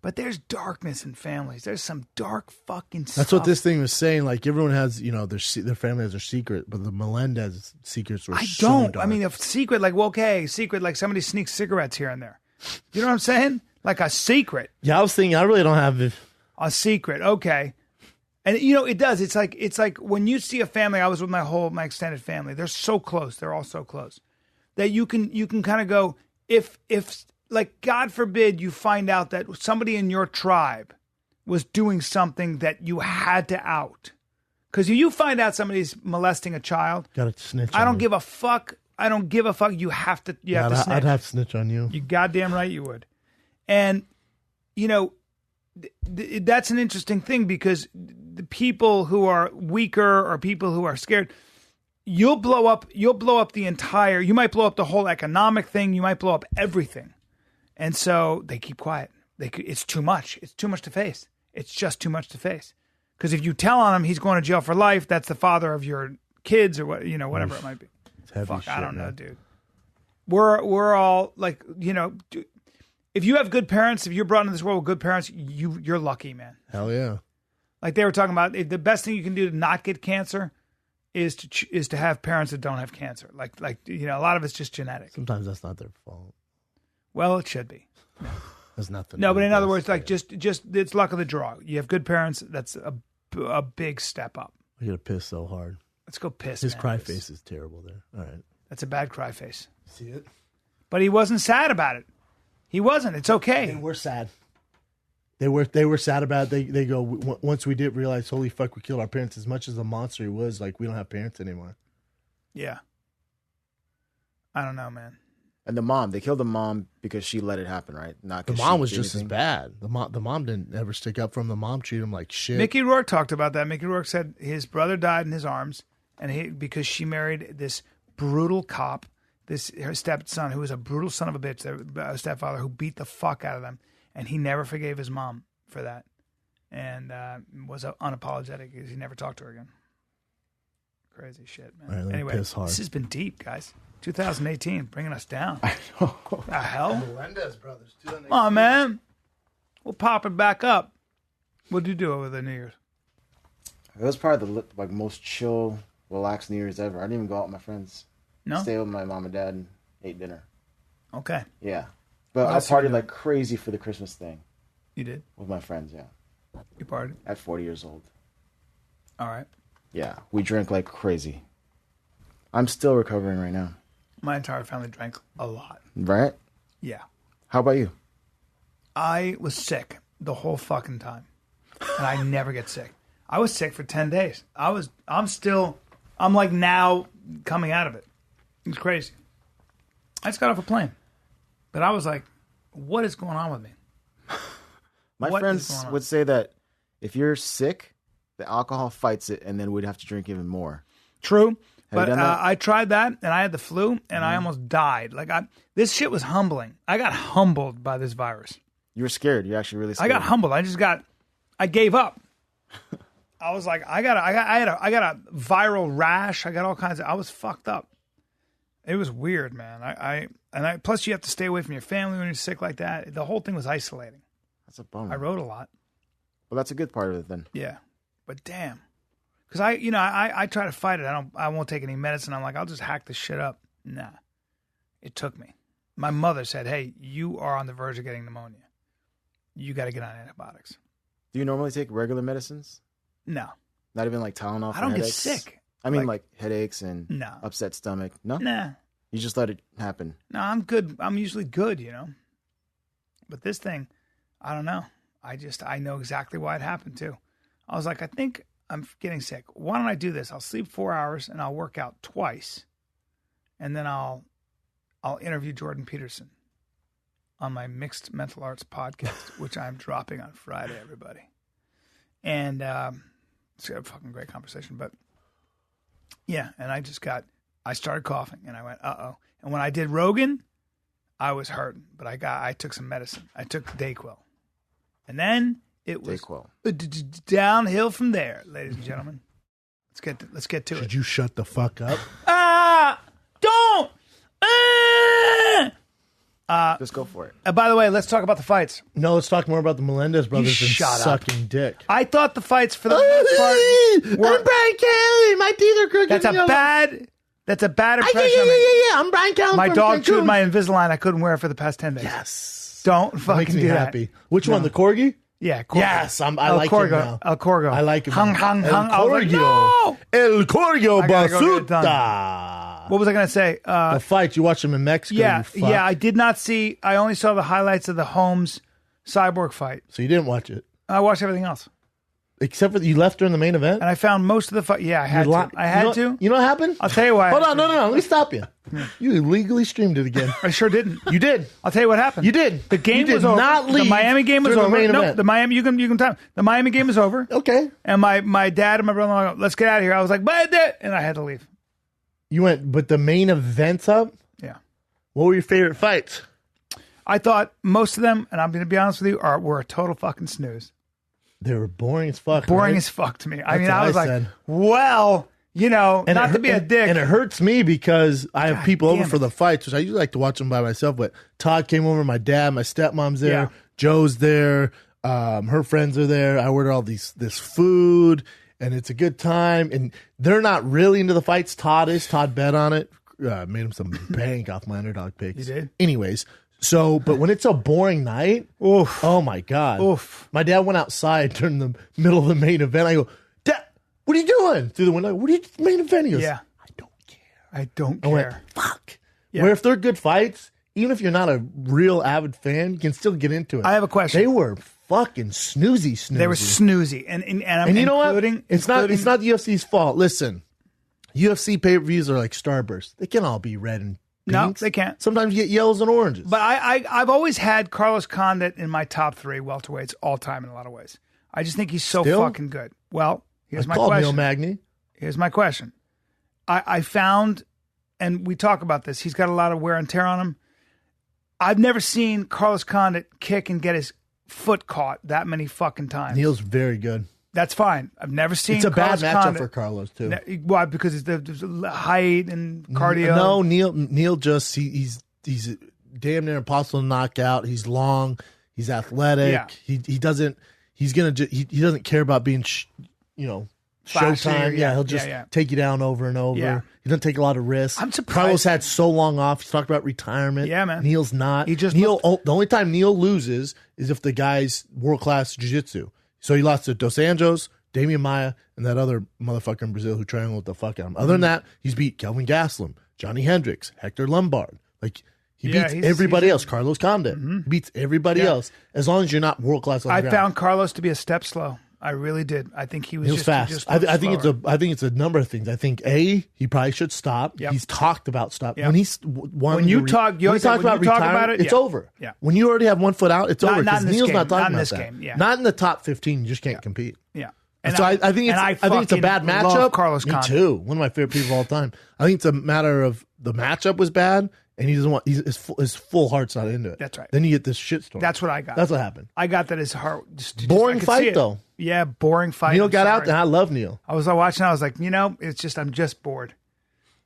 But there's darkness in families. There's some dark fucking stuff. That's what this thing was saying. Like everyone has, their family has their secret, but the Melendez secrets were I so don't. dark. I mean, a secret, like, well, okay, secret, like somebody sneaks cigarettes here and there. You know what I'm saying? Like a secret. Yeah, I was thinking I really don't have it. A secret, okay. And it does. It's like when you see a family. I was with my extended family. They're so close. They're all so close that you can kind of go if like God forbid you find out that somebody in your tribe was doing something that you had to out. Because if you find out somebody's molesting a child, Got to snitch. I on don't me. give a fuck. I don't give a fuck. You have to. You have to snitch. I'd have to snitch on you. You goddamn right you would. And, that's an interesting thing because the people who are weaker or people who are scared, you'll blow up the entire, you might blow up the whole economic thing. You might blow up everything. And so they keep quiet. It's too much. It's too much to face. It's just too much to face. Because if you tell on him he's going to jail for life, that's the father of your kids or what, whatever it might be. It's heavy Fuck, shit, I don't know, man. dude. We're all like, if you have good parents, if you're brought into this world with good parents, you're lucky, man. Hell yeah. Like they were talking about, the best thing you can do to not get cancer is to have parents that don't have cancer. Like a lot of it's just genetic. Sometimes that's not their fault. Well, it should be. There's nothing. No, but in other words, like just it's luck of the draw. You have good parents. That's a big step up. I get to piss so hard. Let's go piss. His man. cry face is terrible there. All right. That's a bad cry face. See it? But he wasn't sad about it. He wasn't. It's okay. They were sad. They were sad about it. They go, once we did realize, holy fuck, we killed our parents. As much as a monster he was, like, we don't have parents anymore. Yeah. I don't know, man. And the mom, they killed the mom because she let it happen, right? Not The 'cause mom she was did just as anything. bad. The mom didn't ever stick up for him. The mom treated him like shit. Mickey Rourke talked about that. Mickey Rourke said his brother died in his arms, and because she married this brutal cop, her stepson, who was a brutal son of a bitch, their stepfather, who beat the fuck out of them, and he never forgave his mom for that, and was unapologetic because he never talked to her again. Crazy shit, man. All right, let me Anyway, piss hard. this has been deep, guys. 2018, bringing us down. The hell? Melendez brothers. Come on, man. We'll pop it back up. What did you do over the New Year's? It was probably the most chill, relaxed New Year's ever. I didn't even go out with my friends. No? Stayed with my mom and dad and ate dinner. Okay. Yeah. But What I else you partied doing? like crazy for the Christmas thing You did? with my friends, yeah. You partied? At 40 years old. All right. Yeah. We drank like crazy. I'm still recovering right now. My entire family drank a lot. Right? Yeah. How about you? I was sick the whole fucking time. And I never get sick. I was sick for 10 days. I'm like now coming out of it. It's crazy. I just got off a plane. But I was like, what is going on with me? My What is friends going on? would say that if you're sick, the alcohol fights it, and then we'd have to drink even more. True. But done that? I tried that, and I had the flu, and I almost died. Like this shit was humbling. I got humbled by this virus. You were scared. You're actually really I scared. got humbled. I gave up. I was like, I got a viral rash. I got all kinds of. I was fucked up. It was weird, man. Plus you have to stay away from your family when you're sick like that. The whole thing was isolating. That's a bummer. I wrote a lot. Well, that's a good part of it then. Yeah, but damn, because I try to fight it. I won't take any medicine. I'm like, I'll just hack this shit up. Nah, it took me. My mother said, "Hey, you are on the verge of getting pneumonia. You got to get on antibiotics." Do you normally take regular medicines? No, Not even like Tylenol for I don't get headaches? sick. I mean like headaches and No. upset stomach. No? Nah, You just let it happen. no, I'm good. I'm usually good, But this thing, I don't know. I know exactly why it happened too. I was like, I think I'm getting sick. Why don't I do this? I'll sleep 4 hours and I'll work out twice, and then I'll interview Jordan Peterson on my Mixed Mental Arts podcast, which I'm dropping on Friday, everybody. And it's a fucking great conversation. But yeah, and I started coughing, and I went, uh-oh. And when I did Rogan, I was hurting, but I took some medicine. I took Dayquil. And then it was downhill from there, ladies and gentlemen. Let's get to it. Should you shut the fuck up? Don't! Just go for it. By the way, let's talk about the fights. No, let's talk more about the Melendez brothers and shut up. sucking dick. I thought the fights for the most part were... I'm Brian Kelly. My teeth are crooked. That's a bad impression. Yeah. I'm Brian Kelly. My dog chewed my Invisalign. I couldn't wear it for the past 10 days. Yes. Don't That fucking makes me do happy. that. Which one? The Corgi? Yeah, Corgi. Yes, I like him now. El Corgo. I like him. Hung. El I was like, Corgio. no! El Corgio I gotta go get it Basuta. What was I going to say? The fight, you watched them in Mexico. Yeah, you fuck. yeah. I did not see. I only saw the highlights of the Holmes Cyborg fight. So you didn't watch it? I watched everything else. Except for you left during the main event? And I found most of the fight. Yeah, I had to. I had to. You know what happened? I'll tell you why. Hold on, no. Let me stop you. You illegally streamed it again. I sure didn't. You did. I'll tell you what happened. You did. The game you was did over. Not leave the Miami game was during over. The main no, event. the Miami. You can time. The Miami game was over. Okay. And my dad and my brother-in-law go, let's get out of here. I was like, but and I had to leave. You went, but the main event's up? Yeah. What were your favorite fights? I thought most of them, and I'm going to be honest with you, were a total fucking snooze. They were boring as fuck. Boring right? as fuck to me. That's I mean, what I was like, said. well, you know, And not to be a dick. And it hurts me because I have God people over damn for it. the fights, which I usually like to watch them by myself. But Todd came over, my dad, my stepmom's there, Yeah. Joe's there, her friends are there. I ordered all this food, and it's a good time. And they're not really into the fights. Todd is. Todd bet on it. Made him some bank off my underdog picks. You did? Anyways, so, but when it's a boring night, Oof. oh my God. Oof. My dad went outside during the middle of the main event. I go, Dad, what are you doing? Through the window, what are you main event? He goes, Yeah. I don't I went, care. fuck. Yeah. Where if they're good fights, even if you're not a real avid fan, you can still get into it. I have a question. They were fucking snoozy. They were snoozy. And I'm you know what? including... It's not the UFC's fault. Listen, UFC pay-per-views are like Starburst. They can all be red and pinks. No, they can't. Sometimes you get yellows and oranges. But I've always had Carlos Condit in my top 3 welterweights all time in a lot of ways. I just think he's so Still? fucking good. Well, here's my called Neil question. Magny. Here's my question. I found, and we talk about this, he's got a lot of wear and tear on him. I've never seen Carlos Condit kick and get his foot caught that many fucking times. Neil's very good. That's fine. I've never seen It's a Carlos bad matchup Condit. for Carlos, too. Why? Because there's height and cardio. No, Neil just he's damn near impossible to knock out. He's long. He's athletic. Yeah. He doesn't care about being Flashy, showtime. Yeah, he'll just yeah. take you down over and over. Yeah. He doesn't take a lot of risks. I'm surprised. Carlos had so long off. He's talked about retirement. Yeah, man. Neil's not. The only time Neil loses is if the guy's world class jiu-jitsu. So he lost to Dos Anjos, Damian Maia, and that other motherfucker in Brazil who triangled the fuck out of him. Other than that, he's beat Kelvin Gastelum, Johnny Hendricks, Hector Lombard. Like he beats everybody else. Carlos Condit. He beats everybody else as long as you're not world class. I found Carlos to be a step slow. I really did. I think he was fast. I think it's a number of things. I think he probably should stop. Yep. He's talked about stop. Yep. When you talk about it, it's over. Yeah. When you already have one foot out, it's over. Not in this Neil's game. not talking Not in about this that. game. Yeah. Not in the top 15. You just can't compete. Yeah. And so I think it's a bad love matchup. Carlos Me Condit. too. One of my favorite people of all time. I think it's a matter of the matchup was bad, and he doesn't want his full heart's not into it. That's right. Then you get this shitstorm. That's what I got. That's what happened. I got that his heart. Boring I could fight see it. though. Yeah, boring fight. Neil I'm got out, sorry. and I love Neil. I was watching. I was like, it's just I'm just bored,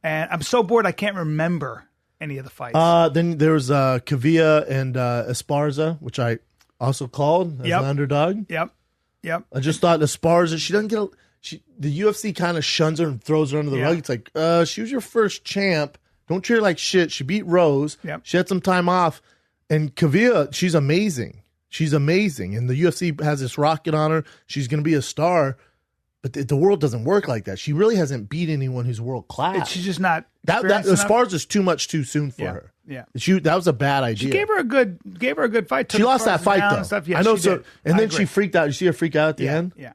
and I'm so bored I can't remember any of the fights. Then there was Kavia and Esparza, which I also called as an underdog. Yep. I just thought Esparza, she doesn't get the UFC kind of shuns her and throws her under the rug. It's like, she was your first champ. Don't treat her like shit. She beat Rose. Yep. She had some time off. And Kavia, she's amazing. She's amazing. And the UFC has this rocket on her. She's going to be a star. But the world doesn't work like that. She really hasn't beat anyone who's world class. She's just not. That Esparza's too much too soon for her. Yeah. That was a bad idea. She gave her a good fight. She lost that fight though. And stuff. Yeah, I know. she So did. and I then agree. she freaked out. You see her freak out at the end. Yeah.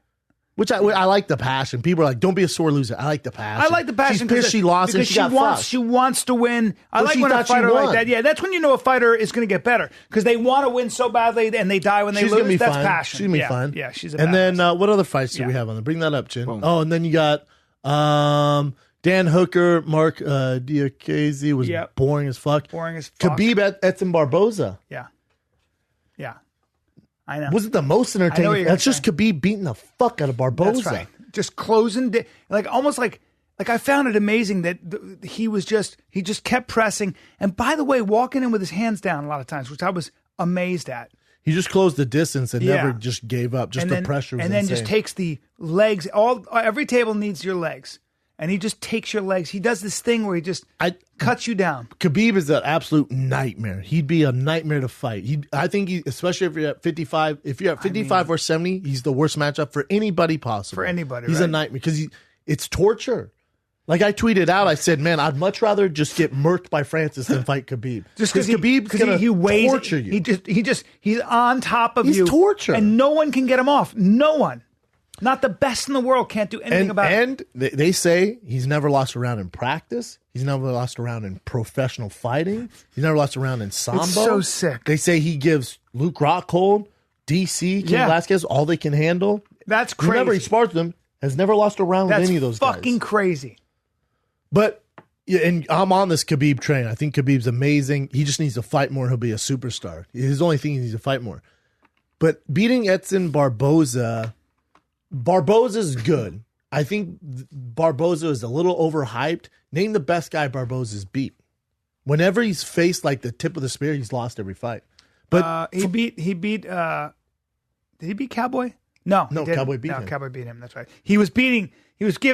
Which I like the passion. People are like, don't be a sore loser. I like the passion. I like the passion. She's pissed she lost and she got fucked. She wants to win. I like she when a thought she fighter like won. that. Yeah, that's when you know a fighter is going to get better because they want to win so badly and they die when they She's lose. gonna be That's fine. passion. She's gonna be fine. Yeah, she's a And badass. then what other fights do we have on there? Bring that up, Chin. Boom. Oh, and then you got Dan Hooker, Mark Diakiese was boring as fuck. Boring as fuck. Khabib Edson Barboza. Yeah. I know. Was it the most entertaining? That's just Khabib beating the fuck out of Barboza. That's right. Just closing, almost like I found it amazing that he just kept pressing. And by the way, walking in with his hands down a lot of times, which I was amazed at. He just closed the distance and never just gave up. Just the pressure was insane. Just takes the legs. Every table needs your legs. And he just takes your legs. He does this thing where he just cuts you down. Khabib is an absolute nightmare. He'd be a nightmare to fight. I think, especially if you're at 55, or 70, he's the worst matchup for anybody possible. For anybody, he's right? a nightmare because it's torture. Like I tweeted out, I said, "Man, I'd much rather just get murked by Francis than fight Khabib." Just because Khabib's gonna torture you. He's on top of you. He's torture, and no one can get him off. No one. Not the best in the world can't do anything about it. And they say he's never lost a round in practice. He's never lost a round in professional fighting. He's never lost a round in Sambo. It's so sick. They say he gives Luke Rockhold, DC, King Velasquez all they can handle. That's crazy. Whenever he spars them, has never lost a round with any of those guys. That's fucking crazy. But, and I'm on this Khabib train. I think Khabib's amazing. He just needs to fight more. He'll be a superstar. His only thing he needs to fight more. But beating Edson Barboza's good. I think Barboza is a little overhyped. Name the best guy Barboza's beat. Whenever he's faced like the tip of the spear, he's lost every fight. But he beat did he beat Cowboy? No, Cowboy beat him. Cowboy beat him. That's right. He was giving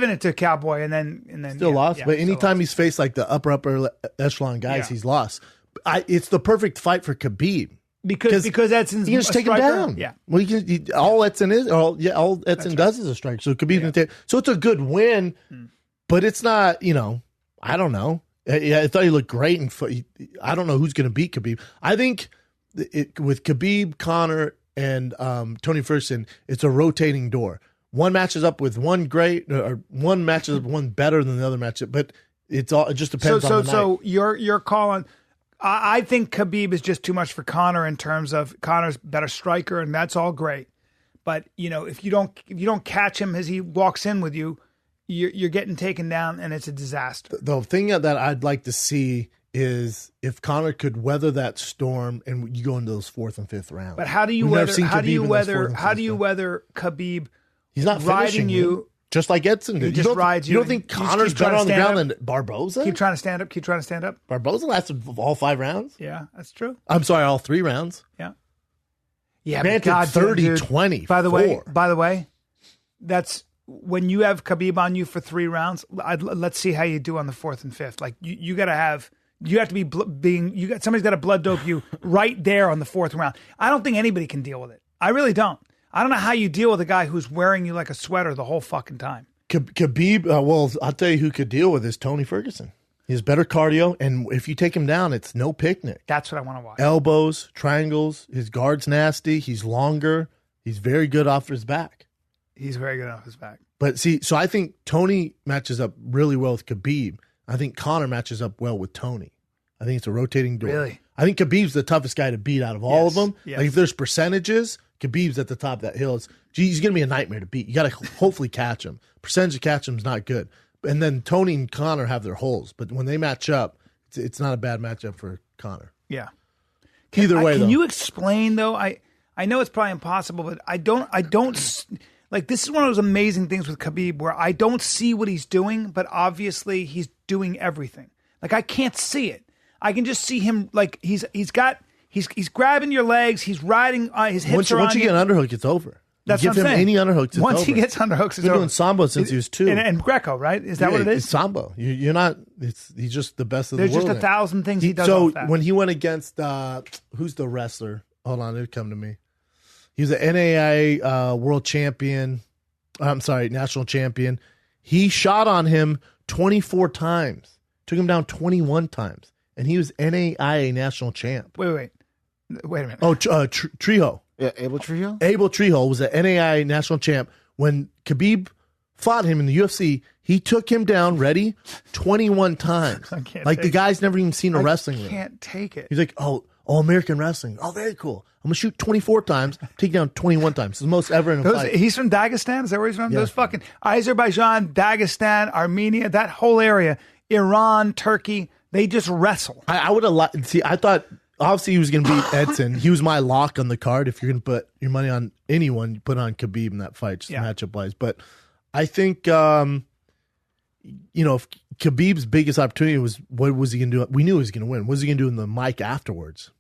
it to Cowboy and then still lost. But anytime he's faced like the upper echelon guys, he's lost. It's the perfect fight for Khabib. Because Edson's he can just take him down. Yeah. Well, all Edson does is a strike. So Khabib can take. So it's a good win, but it's not. I don't know. I thought he looked great, and I don't know who's going to beat Khabib. I think with Khabib, Conor, and Tony Ferguson, it's a rotating door. One matches up with one great, or one matches up with one better than the other matchup. But it just depends on the night. So you're calling. I think Khabib is just too much for Conor in terms of Conor's better striker, and that's all great. But if you don't catch him as he walks in with you, you're getting taken down, and it's a disaster. The thing that I'd like to see is if Conor could weather that storm, and you go into those 4th and 5th rounds. But how do you weather Khabib? He's not riding you. Just like Edson did. He just rides you. You don't think Conor's better on the ground than Barboza? Keep trying to stand up. Barboza lasted all 5 rounds. Yeah, that's true. I'm sorry, all 3 rounds. Yeah. Yeah, granted, 30-20. By the way, that's when you have Khabib on you for 3 rounds. Let's see how you do on the 4th and 5th. Like you have to be somebody's got to blood dope you right there on the 4th round. I don't think anybody can deal with it. I really don't. I don't know how you deal with a guy who's wearing you like a sweater the whole fucking time. Khabib, well, I'll tell you who could deal with is Tony Ferguson. He has better cardio, and if you take him down, it's no picnic. That's what I want to watch. Elbows, triangles, his guard's nasty, he's longer, he's very good off his back. But see, so I think Tony matches up really well with Khabib. I think Conor matches up well with Tony. I think it's a rotating door. Really? I think Khabib's the toughest guy to beat out of all of them. Yes. Like if there's percentages, Khabib's at the top of that hill. He's going to be a nightmare to beat. You got to hopefully catch him. Percentage of catch him is not good. And then Tony and Conor have their holes. But when they match up, it's not a bad matchup for Conor. Yeah. Either way, can you explain, though? I know it's probably impossible, but I don't like, this is one of those amazing things with Khabib where I don't see what he's doing, but obviously he's doing everything. Like, I can't see it. I can just see him, like, he's grabbing your legs, he's riding, his hips are on you. Once you get an underhook, it's over. That's you what I'm give him saying. any underhooks, it's Once over. he gets underhooks, it's He's been over. doing Sambo since he was 2. And Greco, right? Is that what it is? It's Sambo. You're not, he's just the best of There's the world. There's just 1,000 things he does So off that. when he went against, who's the wrestler? Hold on, it'll come to me. He was an NAI world champion. I'm sorry, national champion. He shot on him 24 times. Took him down 21 times. And he was NAIA national champ. Wait a minute. Oh, Trejo. Yeah, Abel Trejo? Abel Trejo was an NAIA national champ when Khabib fought him in the UFC, he took him down, ready, 21 times. Like the guy's never even seen a wrestling ring. I can't take it. He's like, oh, American wrestling. Oh, very cool. I'm going to shoot 24 times, take down 21 times. It's the most ever in a fight. He's from Dagestan? Is that where he's from? Yeah. Those fucking Azerbaijan, Dagestan, Armenia, that whole area, Iran, Turkey, they just wrestle. I would have see, I thought obviously he was going to beat Edson. He was my lock on the card. If you're going to put your money on anyone, you put on Khabib in that fight, just matchup wise. But I think, if Khabib's biggest opportunity was what was he going to do? We knew he was going to win. What was he going to do in the mic afterwards?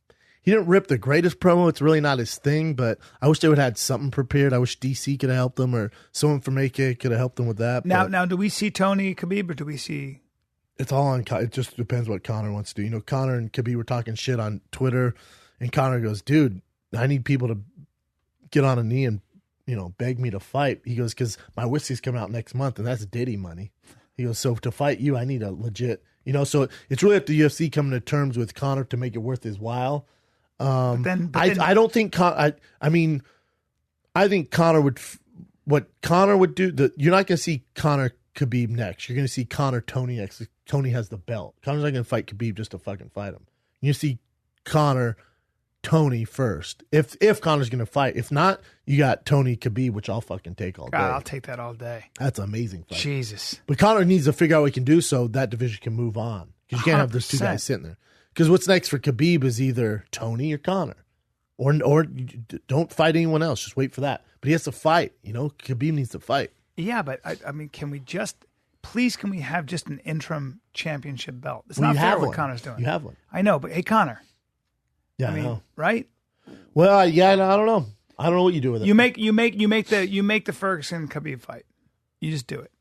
He didn't rip the greatest promo. It's really not his thing, but I wish they would have had something prepared. I wish DC could have helped them or someone from AK could have helped them with that. Now, do we see Tony Khabib or do we see... It's all on. It just depends what Conor wants to do. Conor and Khabib were talking shit on Twitter, and Conor goes, "Dude, I need people to get on a knee and beg me to fight." He goes, "Because my whiskey's coming out next month, and that's Diddy money." He goes, "So to fight you, I need a legit." So it's really up to UFC coming to terms with Conor to make it worth his while. I don't think I think Conor would. What Conor would do? You're not going to see Conor Khabib next. You're going to see Conor Tony next. Tony has the belt. Conor's not going to fight Khabib just to fucking fight him. You see Conor Tony first. If Conor's going to fight. If not, you got Tony Khabib, which I'll fucking take all day. I'll take that all day. That's an amazing fight. Jesus. But Conor needs to figure out what he can do so that division can move on. Because you can't have those two guys sitting there. Because what's next for Khabib is either Tony or Conor. Or don't fight anyone else. Just wait for that. But he has to fight. Khabib needs to fight. Yeah, but I mean, can we have just an interim championship belt? It's not fair what Conor's doing. You have one. I know, but hey, Conor. Yeah, I know. Right? Well, yeah, I don't know. I don't know what you do with it. You make the Ferguson Khabib fight. You just do it.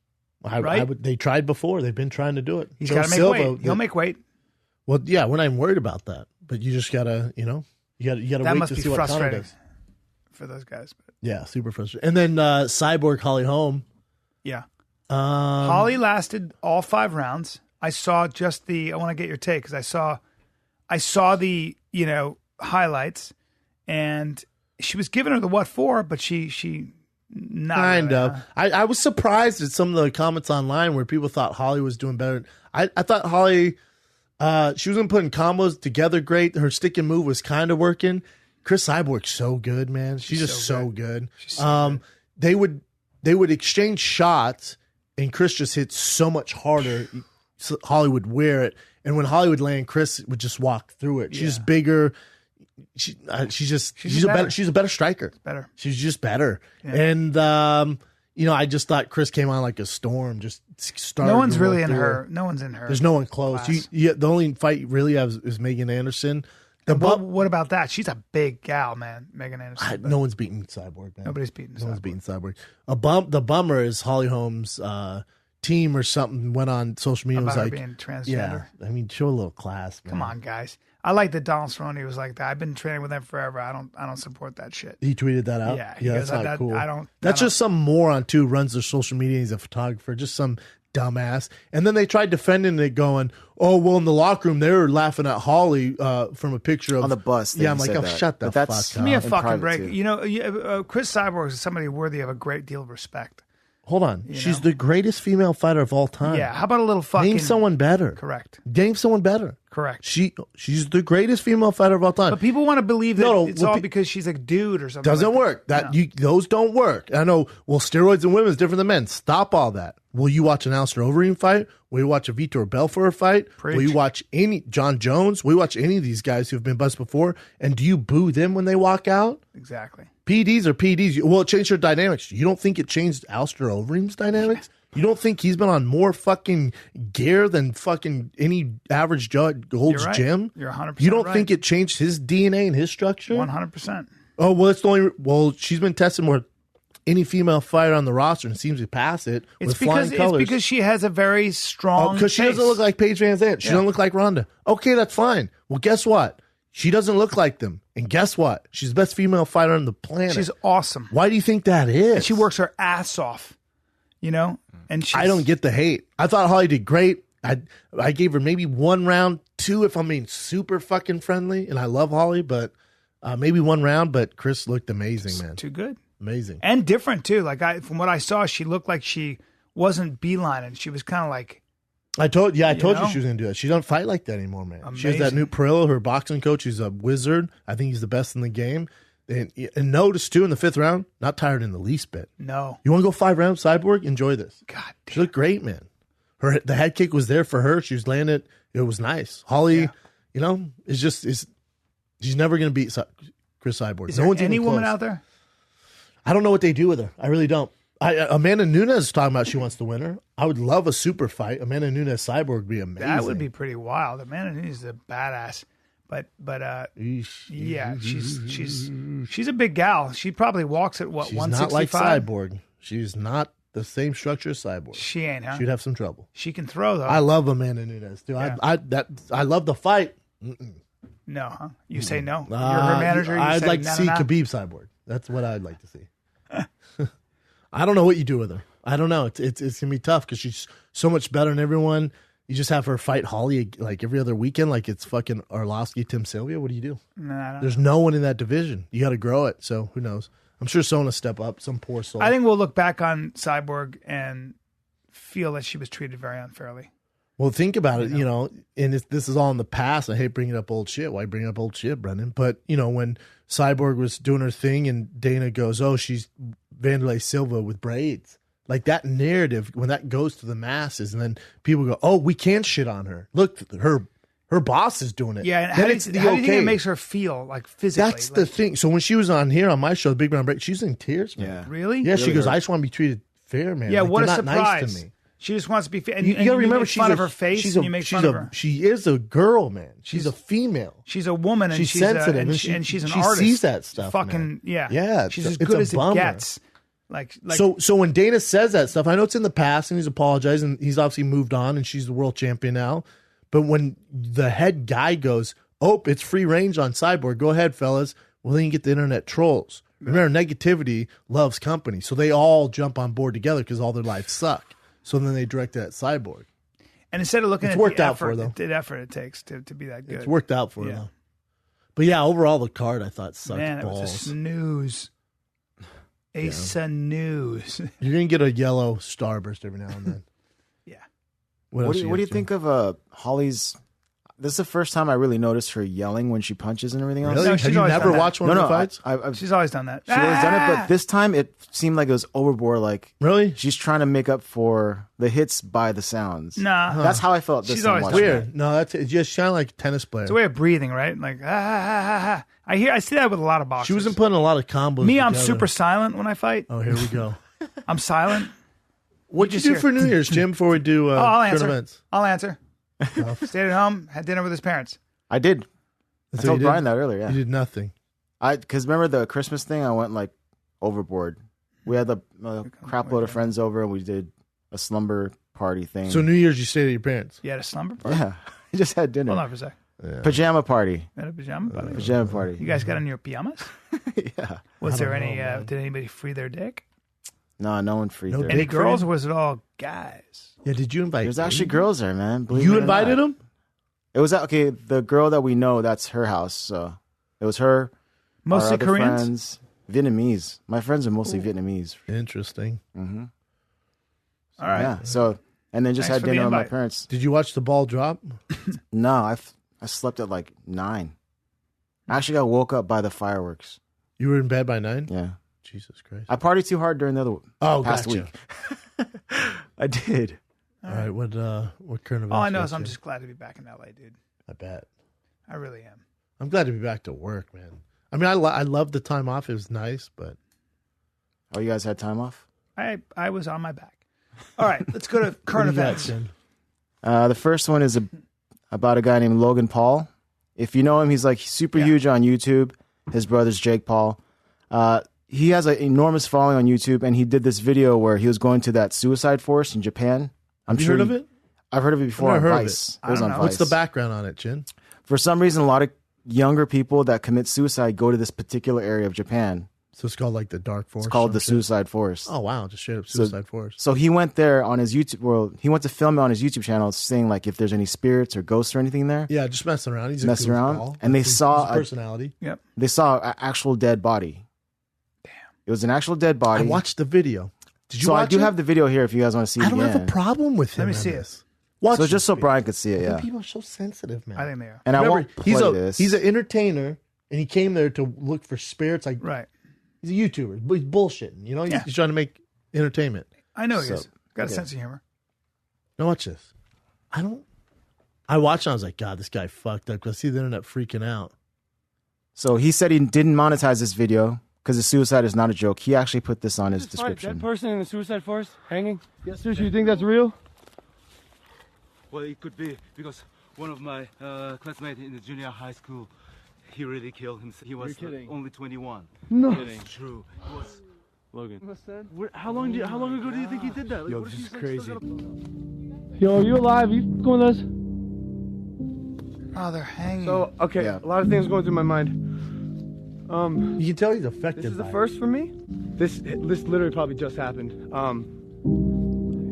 Right? They tried before. They've been trying to do it. He's got to make weight. He'll make weight. Well, yeah, we're not even worried about that. But you just gotta, you gotta wait to see what Conor does. For those guys. But. Yeah, super frustrating. And then Cyborg Holly Holm. Yeah. Holly lasted all 5 rounds. I saw just I want to get your take because I saw the highlights, and she was giving her the what for, but she not kind really, of. I was surprised at some of the comments online where people thought Holly was doing better. I thought Holly, she wasn't putting combos together great. Her stick and move was kind of working. Chris Cyborg's so good, man. She's just so good. She's so good. They would exchange shots, and Chris just hit so much harder. Holly would wear it, and when Holly would land, Chris would just walk through it. She's bigger. She's a better striker. Better. She's just better. Yeah. And I just thought Chris came on like a storm. Just started. No one's really in her. No one's in her. There's no one close. The only fight you really have is Megan Anderson. What about that? She's a big gal, man. Megan Anderson. No one's beating Cyborg, man. Nobody's beating Cyborg. No one's beating Cyborg. The bummer is Holly Holm's team or something went on social media. About was her like, being transgender. Yeah, I mean, show a little class, man. Come on, guys. I like that Donald Cerrone was like that. I've been training with them forever. I don't support that shit. He tweeted that out. Yeah, that's not cool. That's just some moron too. Runs their social media. He's a photographer. Just some dumbass. And then they tried defending it, going, "Oh, well, in the locker room they were laughing at Holly from a picture of on the bus." Yeah, I'm like, shut the fuck up. Give me a fucking break. Chris Cyborg is somebody worthy of a great deal of respect. Hold on. She's the greatest female fighter of all time. Yeah. How about a little fucking... Name someone better. Correct. Name someone better. Correct. She's the greatest female fighter of all time. But people want to believe that it's all because she's a dude or something. Doesn't work. Those don't work. I know, steroids in women is different than men. Stop all that. Will you watch an Alistair Overeem fight? Will you watch a Vitor Belfort fight? Preach. Will you watch any John Jones? Will you watch any of these guys who've been buzzed before? And do you boo them when they walk out? Exactly. PDs are PDs. Well, it changed their dynamics. You don't think it changed Alistair Overeem's dynamics? You don't think he's been on more fucking gear than fucking any average Joe holds gym? You're 100% You don't right. think it changed his DNA and his structure? 100%. Oh, well, it's the only... Well, she's been tested more any female fighter on the roster and seems to pass it with flying colors. It's because she has a very strong because she doesn't look like Paige Van Zandt. She doesn't look like Ronda. Okay, that's fine. Well, guess what? She doesn't look like them. And guess what? She's the best female fighter on the planet. She's awesome. Why do you think that is? And she works her ass off, And I don't get the hate. I thought Holly did great. I gave her maybe 1 round, 2 if I'm being super fucking friendly. And I love Holly, but maybe 1 round. But Chris looked amazing, man. Too good. Amazing. And different, too. Like, from what I saw, she looked like she wasn't beelining. She was kind of like... I told you she was going to do that. She don't fight like that anymore, man. Amazing. She has that new Perillo, her boxing coach. He's a wizard. I think he's the best in the game. And notice, too, in the 5th round, not tired in the least bit. No. You want to go 5 rounds, Cyborg? Enjoy this. God damn. She looked great, man. The head kick was there for her. She was landing it. It was nice. Holly, she's never going to beat Chris Cyborg. Is there any woman out there? I don't know what they do with her. I really don't. Amanda Nunes is talking about she wants to win her. I would love a super fight. Amanda Nunes Cyborg would be amazing. That would be pretty wild. Amanda Nunes is a badass. But yeah, she's a big gal. She probably walks at what, 165? Not like Cyborg. She's not the same structure as Cyborg. She ain't, huh? She'd have some trouble. She can throw though. I love Amanda Nunes, dude. Yeah. I love the fight. No, huh? You say no. You're her manager. I'd like to see Khabib Cyborg. That's what I'd like to see. I don't know what you do with her. I don't know. It's gonna be tough because she's so much better than everyone. You just have her fight Holly like every other weekend, like it's fucking Arlovsky, Tim Sylvia. What do you do? There's no one in that division. You got to grow it. So who knows? I'm sure someone will step up. Some poor soul. I think we'll look back on Cyborg and feel that she was treated very unfairly. Well, think about it, and this is all in the past. I hate bringing up old shit. Why bring up old shit, Brendan? But, when Cyborg was doing her thing and Dana goes, oh, she's Vanderlei Silva with braids. Like that narrative, when that goes to the masses and then people go, oh, we can't shit on her. Look, her boss is doing it. Yeah, and then how do you think it makes her feel, like physically? That's the thing. So when she was on here on my show, Big Brown Break, she's in tears, man. Yeah. Really? Yeah, she goes, I just want to be treated fair, man. Yeah, like, what a not surprise. Nice to me. She just wants to be fair. And you got to remember, she's fun of her face and you make fun of her. She is a girl, man. She's a female. She's a woman and she's sensitive. and she's an artist. She sees that stuff, fucking, man. Yeah. She's as good as it gets. Like so when Dana says that stuff, I know it's in the past and he's apologized and he's obviously moved on and she's the world champion now. But when the head guy goes, oh, it's free range on Cyborg, go ahead, fellas. Well, then you get the internet trolls. Remember, negativity loves company. So they all jump on board together because all their lives suck. So then they direct it at Cyborg. And instead of looking at the effort it takes to be that good. It's worked out for her, though. But yeah, overall, the card I thought sucked balls. Man, it was a snooze. A snooze. You're going to get a yellow starburst every now and then. Yeah. What do you think of Holly's... This is the first time I really noticed her yelling when she punches and everything else. Really? No, Have you never watched one of her fights? She's always done that. She's always done it, but this time it seemed like it was overboard. Like, really? She's trying to make up for the hits by the sounds. Nah. That's how I felt this She's time. always weird. that. No, that's it. Just sound like a tennis player. It's a way of breathing, right? Like, I see that with a lot of boxers. She wasn't putting a lot of combos Me, I'm together. super silent when I fight. Oh, here we go. I'm silent. What'd you do for New Year's, Jim, before we do tournaments? I'll answer. Stayed at home, had dinner with his parents. I did. I told you Bryan that earlier. Yeah, you did nothing. Because remember the Christmas thing? I went like overboard. We had a crap load of friends over, and we did a slumber party thing. So New Year's, you stayed at your parents? You had a slumber party? Yeah, I just had dinner. Hold on for a sec. Yeah. Pajama party. You had a pajama party? Pajama party. You guys got in your pajamas? Yeah. Was there any, did anybody free their dick? No one freed their Any dick. girls, or was it all guys? Yeah, did you invite There's actually girls there, man. You invited them? It was okay. The girl that we know, that's her house. So it was her. Mostly our other Koreans? friends, Vietnamese. My friends are mostly Vietnamamese. Interesting. Mm-hmm. All right. Yeah. So and then just Thanks had for the dinner with my invite. parents. Did you watch the ball drop? No, I slept at like 9. I actually got woke up by the fireworks. You were in bed by 9? Yeah. Jesus Christ. I partied too hard during the past gotcha. week. I did. All right. What current events? All I know is you I'm got, just glad to be back in LA, dude. I bet. I really am. I'm glad to be back to work, man. I mean, I love the time off. It was nice, but... Oh, you guys had time off? I was on my back. All right, let's go to current events. The first one is about a guy named Logan Paul. If you know him, he's like super huge on YouTube. His brother's Jake Paul. He has an enormous following on YouTube, and he did this video where he was going to that suicide force in Japan. Have you heard of it? I've heard of it before on Vice. It was on Vice. What's the background on it, Chin? For some reason, a lot of younger people that commit suicide go to this particular area of Japan. So it's called like the Dark Forest? It's called the Suicide Forest. Oh, wow. Just straight up Suicide Forest. So he went there on his YouTube, he went to film it on his YouTube channel saying like if there's any spirits or ghosts or anything there. Yeah, just messing around. He's messing around. Ball. And they saw his personality. Yep. They saw an actual dead body. Damn. It was an actual dead I body. watched the video. Did you So I watch do it? have the video here if you guys want to see it I don't have a again. problem with him. Let me on see this. it. Watch So just so this Brian could see it, yeah. People are so sensitive, man. I think they are. And I Remember, won't play this. he's an entertainer, and he came there to look for spirits. Like Right. he's a YouTuber, but he's bullshitting. You know, Yeah. he's trying to make entertainment. I know he So, is. Got a okay. sense of humor. Now watch this. I watched it. I was like, God, this guy fucked up. Because I see the internet freaking out. So he said he didn't monetize this video because the suicide is not a joke. He actually put this on his description. Dead person in the suicide forest hanging? Yes, seriously, you think that's real? Well, it could be because one of my classmates in the junior high school, he really killed himself. He was only 21. No. It's true. He was Logan. How long ago do you think he did that? Like, Yo, what if this is he's, crazy. Yo, are you alive? You going with us? Oh, they're hanging. So, okay, Yeah. a lot of things going through my mind. You can tell he's affected. This is the by it. first for me. This literally probably just happened.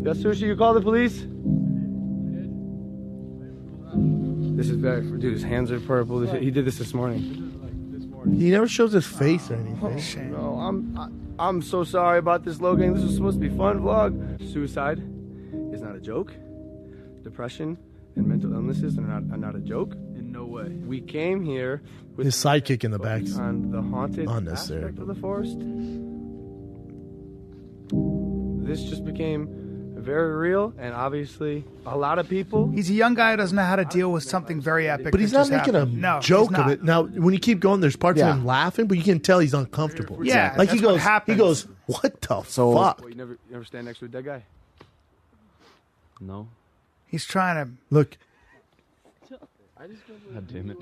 Yes, Sushi, you call the police? This is very, dude, his hands are purple. He did this morning. He never shows his face or anything. Shame. No, I'm so sorry about this, Logan. This was supposed to be a fun vlog. Suicide is not a joke. Depression and mental illnesses are not a joke. in no way. We came here with His sidekick in the back. on the haunted Unnecessary. aspect of the forest. This just became very real, and obviously a lot of people. He's a young guy who doesn't know how to deal with something very epic. But he's that not just making happened. a No, he's joke of not. it. Now, when you keep going, there's parts Yeah. of him laughing, but you can tell he's uncomfortable. Yeah, like he that's what goes. happens. He goes, "What the So- fuck?" Well, you never stand next to a dead guy. No. He's trying to. Look, God damn it.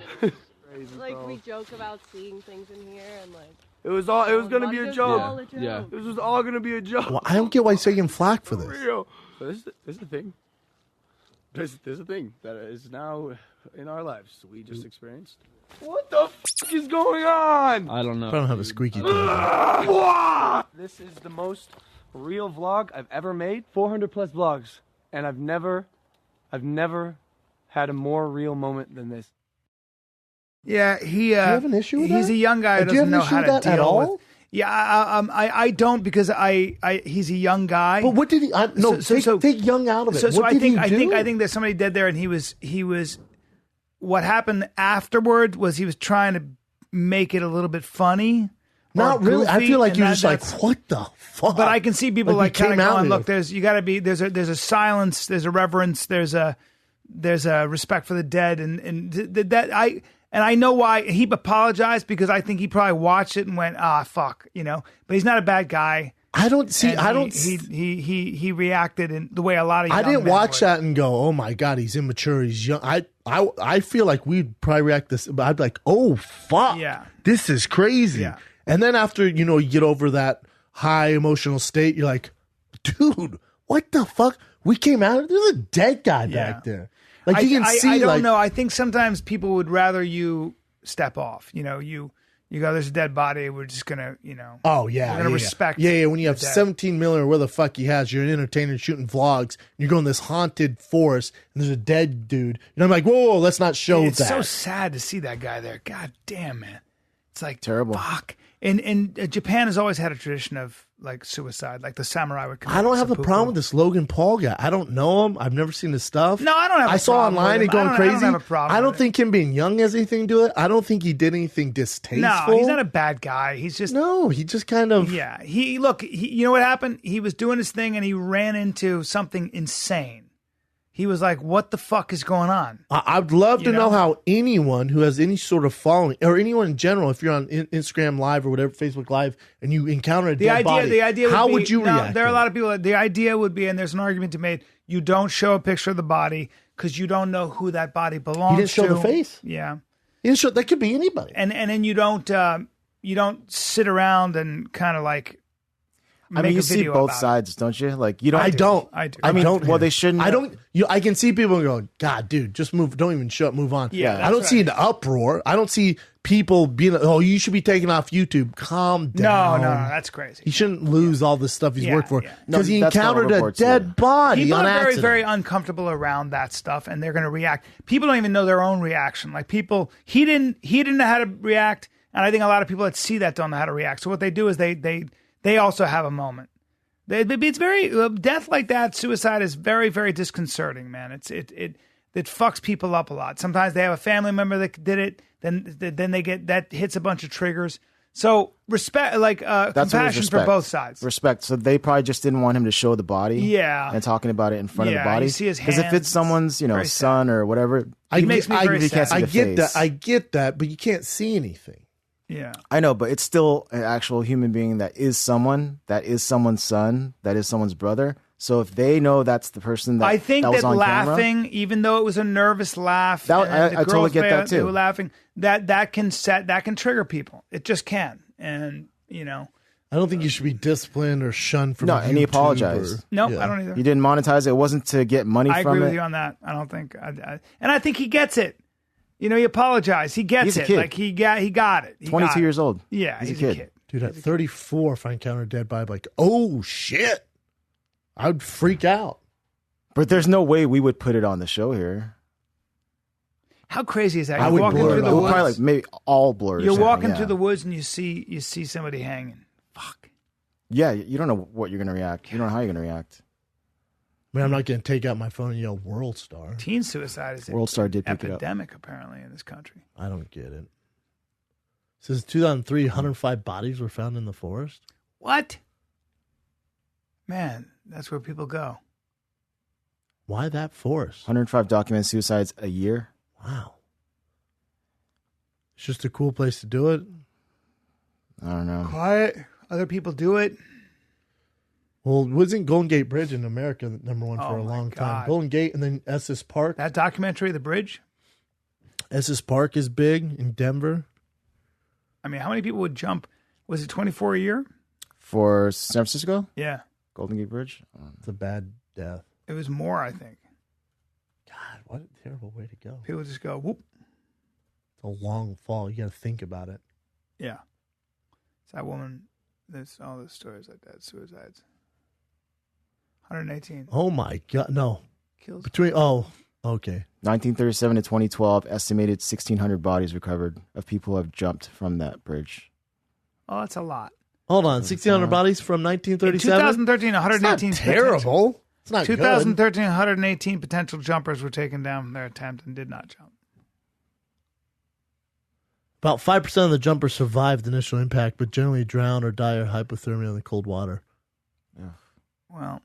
Like we joke about seeing things in here and like It was gonna be a it's joke. all a joke. Yeah. This was all gonna be a joke. well, I don't get why he's taking flack for this. Real. So this is the thing. There's a thing that is now in our lives we just experienced. What the f is going on? I don't know. I don't have a squeaky toy. This is the most real vlog I've ever made. 400 plus vlogs, and I've never had a more real moment than this. Yeah, he. Do you have an issue with He's that? a young guy who Do you have doesn't an know issue how with to that at deal all? with. Yeah, I don't because he's a young guy. But what did he? Take Young out of it. So what I did think he do? I think there's somebody dead there, and he was. What happened afterward was he was trying to make it a little bit funny. or Not really. I goofy, feel like and you're just like, that's- what the fuck? But I can see people like he kind of came out going, here. look, you got to be there's a silence, there's a reverence, there's a respect for the dead, and I know why he apologized because I think he probably watched it and went, fuck, But he's not a bad guy. I don't see. And I don't. He reacted in the way a lot of. I young didn't men watch would. that and go, "Oh my god, he's immature. He's young." I feel like we'd probably react this, but I'd be like, "Oh fuck, Yeah. this is crazy." Yeah. And then after you get over that high emotional state, you're like, "Dude, what the fuck? We came out. There's a dead guy back there. Like you can see. I don't like, know. I think sometimes people would rather you step off. You go, there's a dead body. We're just gonna, Oh yeah, We're gonna yeah, respect Yeah, yeah. When you have the dead. 17 million or where the fuck he has, you're an entertainer shooting vlogs. And you're going to this haunted forest, and there's a dead dude. And I'm like, whoa, let's not show it's that. so sad to see that guy there. God damn, man. It's like Terrible. Fuck. And Japan has always had a tradition of like suicide, like the samurai would commit I don't have a seppuku. problem with this Logan Paul guy. I don't know him. I've never seen his stuff. No, I don't have a I saw problem online with and him. going I crazy. don't have a problem I don't with think him being young has anything to do it. I don't think he did anything distasteful. No, he's not a bad guy. He's just No, he just kind of. Yeah, you know what happened? He was doing his thing and he ran into something insane. He was like, "What the fuck is going on?" I'd love to You know know? how anyone who has any sort of following, or anyone in general, if you're on Instagram Live or whatever, Facebook Live, and you encounter a dead body, The idea. Would how be, would you no, react? There are a to lot it? of people. The idea would be, and there's an argument to be made. You don't show a picture of the body because you don't know who that body belongs to. didn't show the face? Yeah, Yeah, sure, that could be anybody. and then you don't sit around and kind of like. I Make mean, you a see video both about it. sides, don't you? Like you don't. I don't. I do. I mean, don't well, hit they it. shouldn't. I don't. I can see people going, God, dude, just move. Don't even show up. Move on. Yeah, I that's don't see right. an uproar. I don't see people being, oh, you should be taken off YouTube. Calm No, down. no, that's crazy. He shouldn't lose all the stuff he's Yeah, worked for yeah. because No, he that's not what encountered a reports dead say. body People on are very, accident. very uncomfortable around that stuff, and they're going to react. People don't even know their own reaction. Like people, he didn't know how to react, And I think a lot of people that see that don't know how to react. So what they do is they also have a moment. It's very death like that. Suicide is very, very disconcerting, man. It fucks people up a lot. Sometimes they have a family member that did it. Then they get that hits a bunch of triggers. So respect, compassion for both sides. Respect. So they probably just didn't want him to show the body. Yeah. And talking about it in front of the body. You see his hands. Because if it's someone's, son or whatever, it makes me very sad. I get that, but you can't see anything. Yeah. I know, but it's still an actual human being that is someone's son, that is someone's brother. So if they know that's the person that I think that was on laughing, camera, even though it was a nervous laugh, I totally get that too. They were laughing. That can trigger people. It just can, and I don't think you should be disciplined or shunned from. No, and he apologized. No, I don't either. He didn't monetize it. It wasn't to get money I from it. I agree with you on that. I don't think, and I think he gets it. He apologized. He gets He's a it. kid. Like he got it. 22 years old. Yeah, he's a kid. Dude, at 34, if I encountered a dead body, I'm like, oh shit, I would freak out. But there's no way we would put it on the show here. How crazy is that? I You're would walking blur through it the out. woods. Probably maybe all blurs. You're walking through the woods and you see somebody hanging. Fuck. Yeah, you don't know what you're gonna react. You don't know how you're gonna react. I mean, I'm not going to take out my phone and yell "World Star." Teen suicide is World Star did pick it up. epidemic apparently in this country. I don't get it. Since 2003, 105 bodies were found in the forest. What? Man, that's where people go. Why that forest? 105 documented suicides a year. Wow. It's just a cool place to do it. I don't know. Quiet. Other people do it. Well, wasn't Golden Gate Bridge in America number one for a long time? God. Golden Gate and then Estes Park. That documentary, The Bridge. Estes Park is big in Denver. I mean, how many people would jump? Was it 24 a year? For San Francisco? Yeah. Golden Gate Bridge? It's a bad death. It was more, I think. God, what a terrible way to go. People just go, whoop. It's a long fall. You got to think about it. Yeah. It's that woman. There's all the stories like that. Suicides. 118. Oh my God. No. Kills. Okay. 1937 to 2012, estimated 1,600 bodies recovered of people who have jumped from that bridge. Oh, that's a lot. Hold on. 1,600 bodies from 1937? In 2013, 118. It's not terrible. It's not 2013, 118 potential jumpers were taken down from their attempt and did not jump. About 5% of the jumpers survived the initial impact, but generally drown or die of hypothermia in the cold water. Yeah. Well,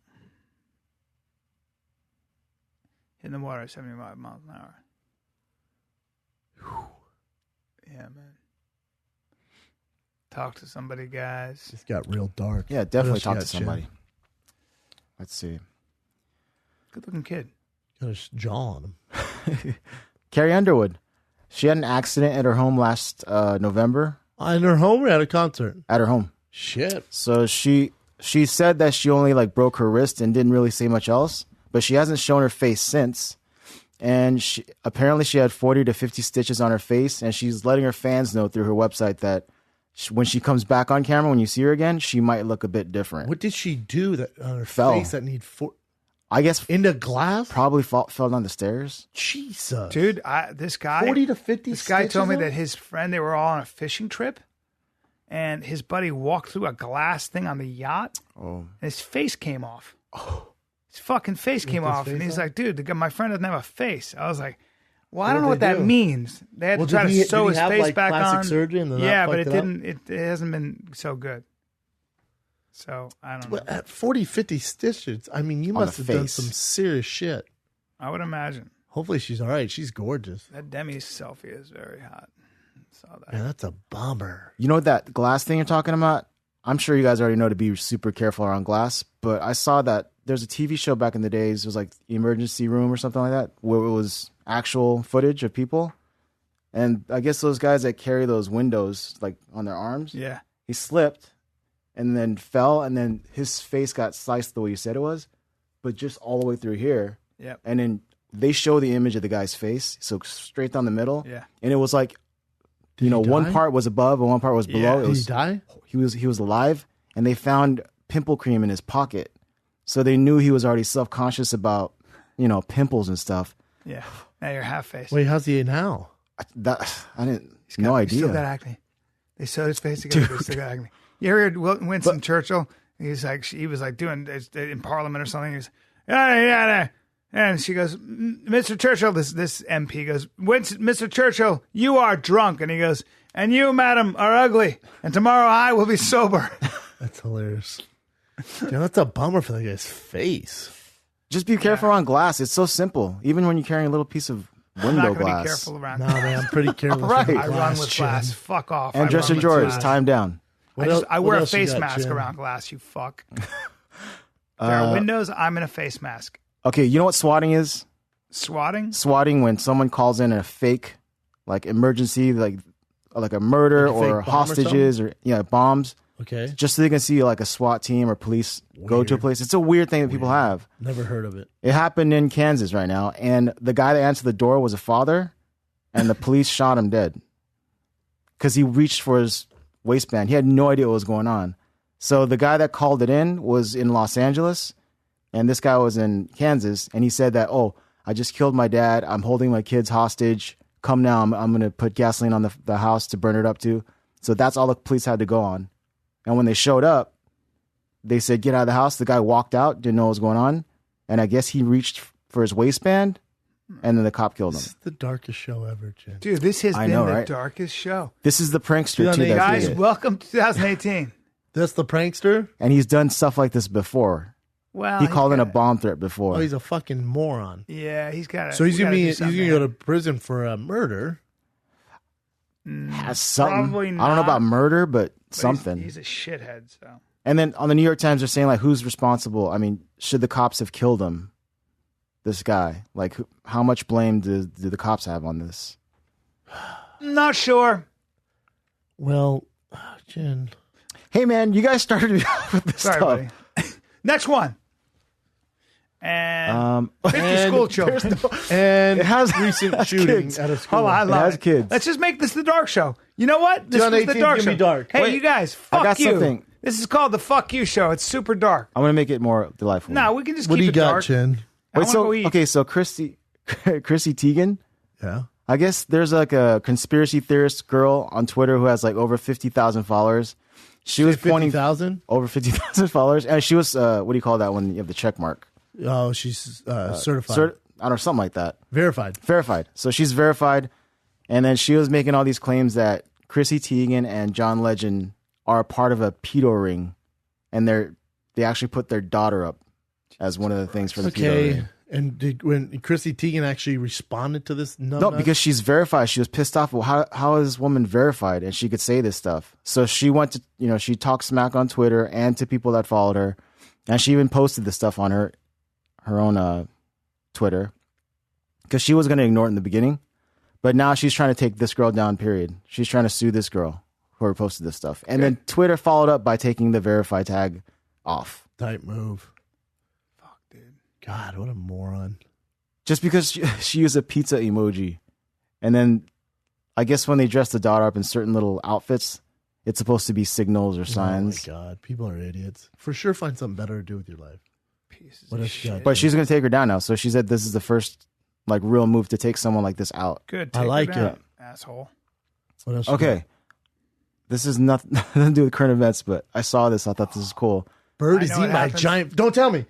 in the water, 75 miles an hour. Whew. Yeah, man. Talk to somebody, guys. It got real dark. Yeah, definitely talk to somebody. Let's see. Good looking kid. Got a jaw on him. Carrie Underwood. She had an accident at her home last November. In her home or at a concert? At her home. Shit. So she said that she only broke her wrist and didn't really say much else, but she hasn't shown her face since. And she had 40 to 50 stitches on her face, and she's letting her fans know through her website that when she comes back on camera, when you see her again, she might look a bit different. What did she do that on her Fell. face that need I guess into glass? Probably fell down the stairs. Jesus. Dude, this guy. 40 to 50 This guy told me stitches that his friend, they were all on a fishing trip, and his buddy walked through a glass thing on the yacht, and his face came off. Oh. His fucking face came off, and he's like, dude, my friend doesn't have a face. I was like, well, I don't know what that means. They had to try to sew his face back on. Surgery and then yeah, but it didn't. It hasn't been so good. So I don't know. At 40, 50 stitches, I mean, you must have done some serious shit. I would imagine. Hopefully she's all right. She's gorgeous. That Demi's selfie is very hot. Saw that. Yeah, that's a bummer. You know that glass thing you're talking about? I'm sure you guys already know to be super careful around glass, but I saw that there's a TV show back in the days. It was like Emergency Room or something like that, where it was actual footage of people. And I guess those guys that carry those windows on their arms. Yeah. He slipped and then fell, and then his face got sliced the way you said it was, but just all the way through here. Yep. And then they show the image of the guy's face, so straight down the middle. Yeah. And it was like, one part was above and one part was below. Did he die? He was alive, and they found pimple cream in his pocket. So they knew he was already self-conscious about, pimples and stuff. Yeah. Now you're half-faced. Wait, how's he now? I didn't, no idea. Still got acne. They sewed his face together. They stick out. You ever heard Winston Churchill? He was like doing in Parliament or something. He was, yeah. And she goes, Mr. Churchill, this MP goes, Mr. Churchill, you are drunk. And he goes, and you, madam, are ugly. And tomorrow I will be sober. That's hilarious. Dude, that's a bummer for that guy's face. Just be careful around glass. It's so simple. Even when you're carrying a little piece of window I'm not glass. Be careful around. No, man, I'm pretty careless. Right. with I glass, run with Chin. glass. Fuck off. And dress your drawers. Time down. I wear a else you face got, mask Chin? around glass, you fuck. There are windows. I'm in a face mask. Okay, you know what swatting is? Swatting? Swatting when someone calls in a fake, like emergency, like a murder Like a fake or bomb or hostages or bombs. Okay. Just so they can see like a SWAT team or police go to a place. It's a weird thing that people have. Never heard of it. It happened in Kansas right now, and the guy that answered the door was a father, and the police shot him dead because he reached for his waistband. He had no idea what was going on. So the guy that called it in was in Los Angeles, and this guy was in Kansas, and he said that, oh, I just killed my dad. I'm holding my kids hostage. Come now. I'm going to put gasoline on the house to burn it up to. So that's all the police had to go on. And when they showed up, they said, get out of the house. The guy walked out, didn't know what was going on. And I guess he reached for his waistband, and then the cop killed him. This is the darkest show ever, Jen. Dude, this has been know, the right? darkest show. This is the prankster, too. that Guys, did it. welcome to 2018. That's the prankster? And he's done stuff like this before. Well, He called in a bomb threat before. Oh, he's a fucking moron. Yeah, he's got. So he's gonna go to prison for a murder. Has something. Probably I don't know not. about murder, but But something. He's a shithead. So And then on the New York Times, they're saying, like, who's responsible? I mean, should the cops have killed him? This guy. Like, how much blame do the cops have on this? not sure. Well, Jen. Hey, man, you guys started me off with this Sorry, stuff. buddy. Next one. And 50 and school children. And It has recent shooting kids. at a school. Hold on, I It love has it. kids. Let's just make this the dark show. You know what? This John is the 18's dark gonna show. be dark. Hey, Wait, you guys, I fuck got you. something. This is called the fuck you show. It's super dark. I'm going to make it more delightful. No, we can just What keep do you it got, dark. Chen? I Wait, wanna so, go eat. okay, so Chrissy Teigen, Yeah. I guess there's like a conspiracy theorist girl on Twitter who has like over 50,000 followers. She was pointing 50,000? over 50,000 followers, and she was what do you call that when you have the check mark? Oh, she's certified. I don't know, something like that. Verified. Verified. So she's verified, and then she was making all these claims that Chrissy Teigen and John Legend are a part of a pedo ring, and they actually put their daughter up as one of the things for the pedo Okay. ring. And when Chrissy Teigen actually responded to this? No, because she's verified. She was pissed off. Well, how is this woman verified? And she could say this stuff. So she went to, she talked smack on Twitter and to people that followed her. And she even posted this stuff on her own Twitter. Because she was going to ignore it in the beginning. But now she's trying to take this girl down, period. She's trying to sue this girl who posted this stuff. And then Twitter followed up by taking the verify tag off. Type move. Fuck, dude. God, what a moron. Just because she used a pizza emoji. And then I guess when they dress the daughter up in certain little outfits, it's supposed to be signals or signs. Oh, my God. People are idiots. For sure find something better to do with your life. Pieces What of else you got? shit. But she's going to take her down now. So she said this is the first like real move to take someone like this out. Good. I take her like down, it. asshole. What else you Okay. got? This is nothing to do with current events, but I saw this. I thought this is cool. Bird I is know eaten it by a happens. giant. Don't tell me.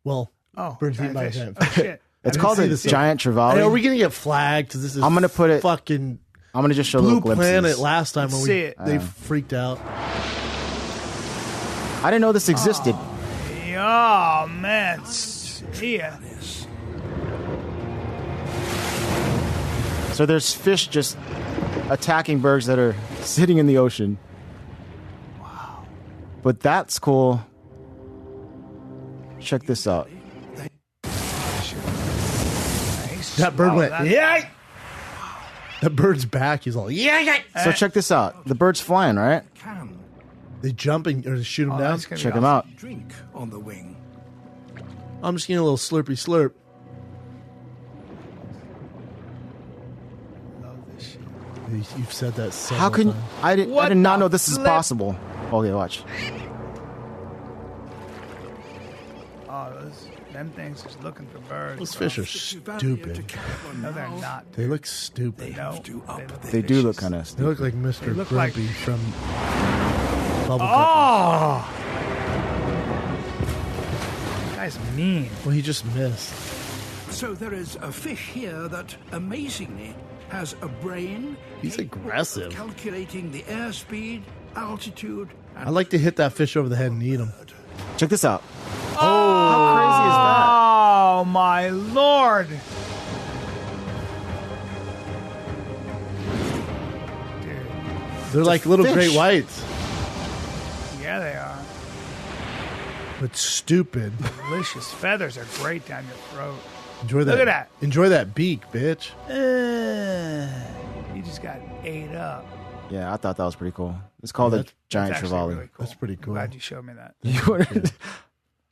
Well, Oh, Bird's giant eaten by a fish. giant Oh fish. shit. It's didn't called see a this yet. giant Hey, trevally. are we going to get flagged? Because this is I'm gonna put it- fucking I'm going to just show Blue little glimpses. Planet last time when Let's see it. they freaked out. I didn't know this existed. Oh man, yeah. So there's fish just attacking birds that are sitting in the ocean. Wow. But that's cool. Check this out. That bird went, that- yeah. That bird's back. He's all, yeah. So check this out. The bird's flying, right? They jump and or shoot him Oh, down. that's gonna be Check him awesome. out. Drink on the wing. I'm just getting a little slurpy slurp. Love this shit. You've said that several How can times. I did What not the know this is flip? possible. Okay, watch. Oh, Them things is looking for birds. Those bro. fish are stupid. No, they're not. They look stupid. No, They do look kind of They stupid. look like Mr. look like- Grumpy from Bubble Oh! Guy's mean. Well, he just missed. So there is a fish here that amazingly has a brain. He's capable of aggressive. Calculating the airspeed, altitude, and I'd like to hit that fish over the head and eat him. Check this out. Oh my lord! Dude, They're like little fish. great whites, yeah, they are. but stupid. Delicious. Feathers are great down your throat. Enjoy that. Look at that. Enjoy that beak, bitch. You just got ate up. Yeah, I thought that was pretty cool. It's called a giant That's actually trevally. really cool. That's pretty I'm cool. glad you showed me that.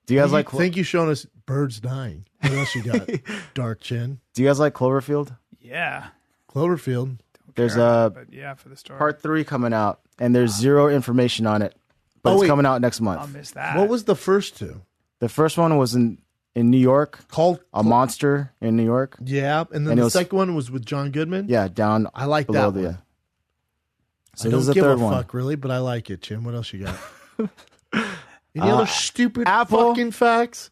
Do you guys like? Thank you showing us birds dying. What else you got? Dark chin. Do you guys like Cloverfield? Yeah. Cloverfield. There's Care about a it, but yeah, for the story. part 3 coming out, and there's zero information on it, but Oh, it's wait. coming out next I'll month. miss that. What was the first two? The first one was in New York, Called a monster in New York. Yeah, and then And it the was- second one was with John Goodman. Yeah, down. I like below that the. one. So I this don't is the give third a one. fuck really, but I like it, Jim. What else you got? Any other stupid Apple. fucking facts?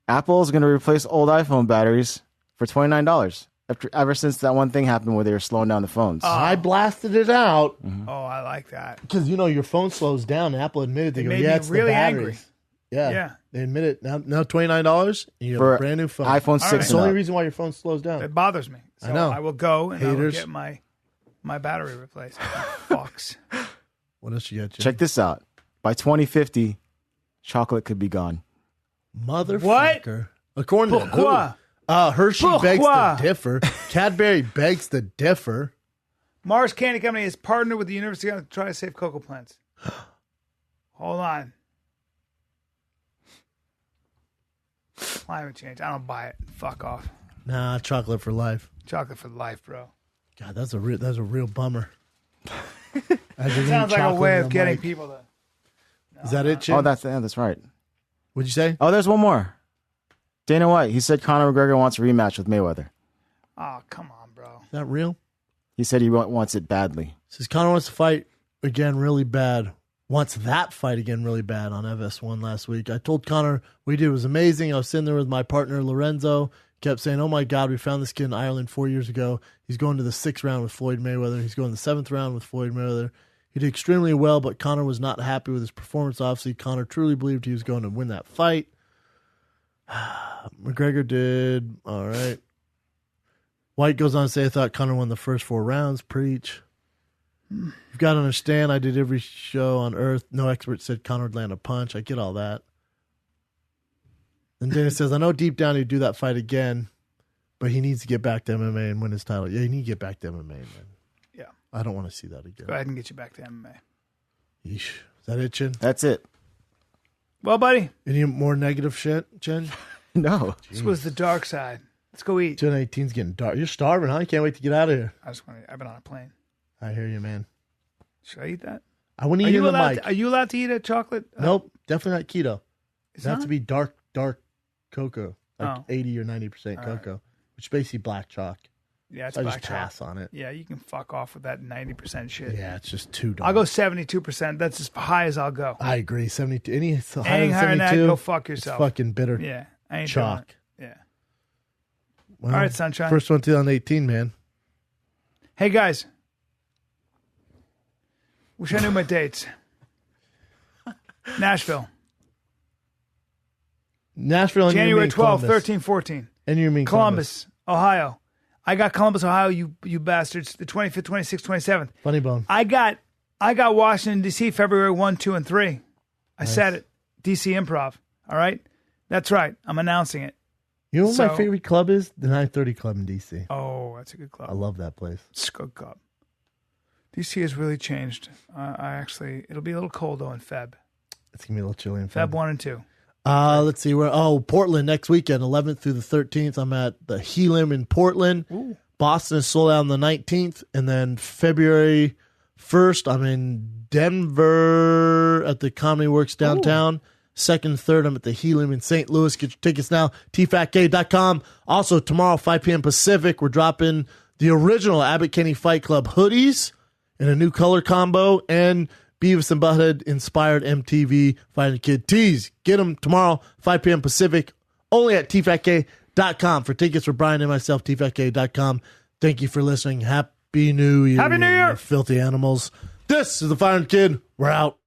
Apple is going to replace old iPhone batteries for $29. Ever since that one thing happened where they were slowing down the phones. I blasted it out Oh, I like that. because your phone slows down. Apple admitted they It go, made yeah, me it's really the batteries. angry. Yeah, Yeah. they admit it now. Now $29, and you have for a brand new phone. iPhone 6 right. It's and the only up. reason why your phone slows down. It bothers me. So I know. I will go and I will Haters. get my battery replaced. Fucks. What else you got, Jim? Check this out. By 2050, chocolate could be gone. Motherfucker. According to Pourquoi? who? Hershey begs Pourquoi? to differ. Cadbury begs to differ. Mars Candy Company is partnered with the University to try to save cocoa plants. Hold on. Climate change. I don't buy it. Fuck off. Nah, chocolate for life. Chocolate for life, bro. God, that's a real bummer. Sounds like a way of getting people to. Is that it, Jim? Oh, that's right. What'd you say? Oh, there's one more. Dana White. He said Conor McGregor wants a rematch with Mayweather. Oh, come on, bro. Is that real? He said he wants it badly. Says Conor wants to fight again really bad. Wants that fight again really bad on FS1 last week. I told Conor what he did was amazing. I was sitting there with my partner Lorenzo. Kept saying, "Oh my God, we found this kid in Ireland 4 years ago. He's going to the 6th round with Floyd Mayweather. He's going to the 7th round with Floyd Mayweather." He did extremely well, but Conor was not happy with his performance. Obviously, Conor truly believed he was going to win that fight. McGregor did all right. White goes on to say, "I thought Conor won the first 4 rounds." Preach. You've got to understand, I did every show on earth. No expert said Conor would land a punch. I get all that. And Dana says, I know deep down he'd do that fight again, but he needs to get back to MMA and win his title. Yeah, you need to get back to MMA, man. Yeah. I don't want to see that again. Go ahead and get you back to MMA. Yeesh. Is that it, Chin? That's it. Well, buddy, Any more negative shit, Jen? No. this was the dark side. Let's go eat. Jen 18's getting dark. You're starving, huh? You can't wait to get out of here. I've been on a plane. I hear you, man. Should I eat that? I want to Are eat in you the allowed? mic. Are you allowed to eat a chocolate? Nope, definitely not keto. It's It has not? to be dark cocoa, like Oh. 80 or 90% cocoa, which is basically black chalk. Yeah, it's So I black just pass chocolate. on it. Yeah, you can fuck off with that 90% shit. Yeah, it's just too dark. I'll go 72%. That's as high as I'll go. I agree. 72. Any higher than Anything higher than that, 72, go fuck it's yourself. fucking bitter. Yeah, I ain't Chalk. doing it. Yeah. Well, All right, sunshine. First one 2018, man. Hey guys, wish I knew my dates. Nashville, Nashville and you January mean 12, Columbus. 13, 14. And you mean Columbus, Ohio. I got Columbus, Ohio. You bastards. The 25th, 26th, 27th. Funny bone. I got Washington D.C. February 1, 2, and 3. I said it. D.C. Improv. All right, that's right. I'm announcing it. You know what my So- favorite club is? The 930 Club in D.C. Oh, that's a good club. I love that place. It's a good club. D.C. has really changed. It'll be a little cold though in Feb. It's going to be a little chilly in Feb 1 and 2. Let's see where. Oh, Portland next weekend, 11th through the 13th. I'm at the Helim in Portland. Ooh. Boston is sold out on the 19th, and then February 1st, I'm in Denver at the Comedy Works downtown. 2nd, 3rd. I'm at the Helium in St. Louis. Get your tickets now, tfatk.com. Also, tomorrow, 5 p.m. Pacific, we're dropping the original Abbott Kinney Fight Club hoodies in a new color combo and Beavis and Butthead inspired MTV Fighting Kid tees. Get them tomorrow, 5 p.m. Pacific, only at tfatk.com. For tickets for Bryan and myself, tfatk.com. Thank you for listening. Happy New Year. Happy New Year. Filthy animals. This is the Fighting Kid. We're out.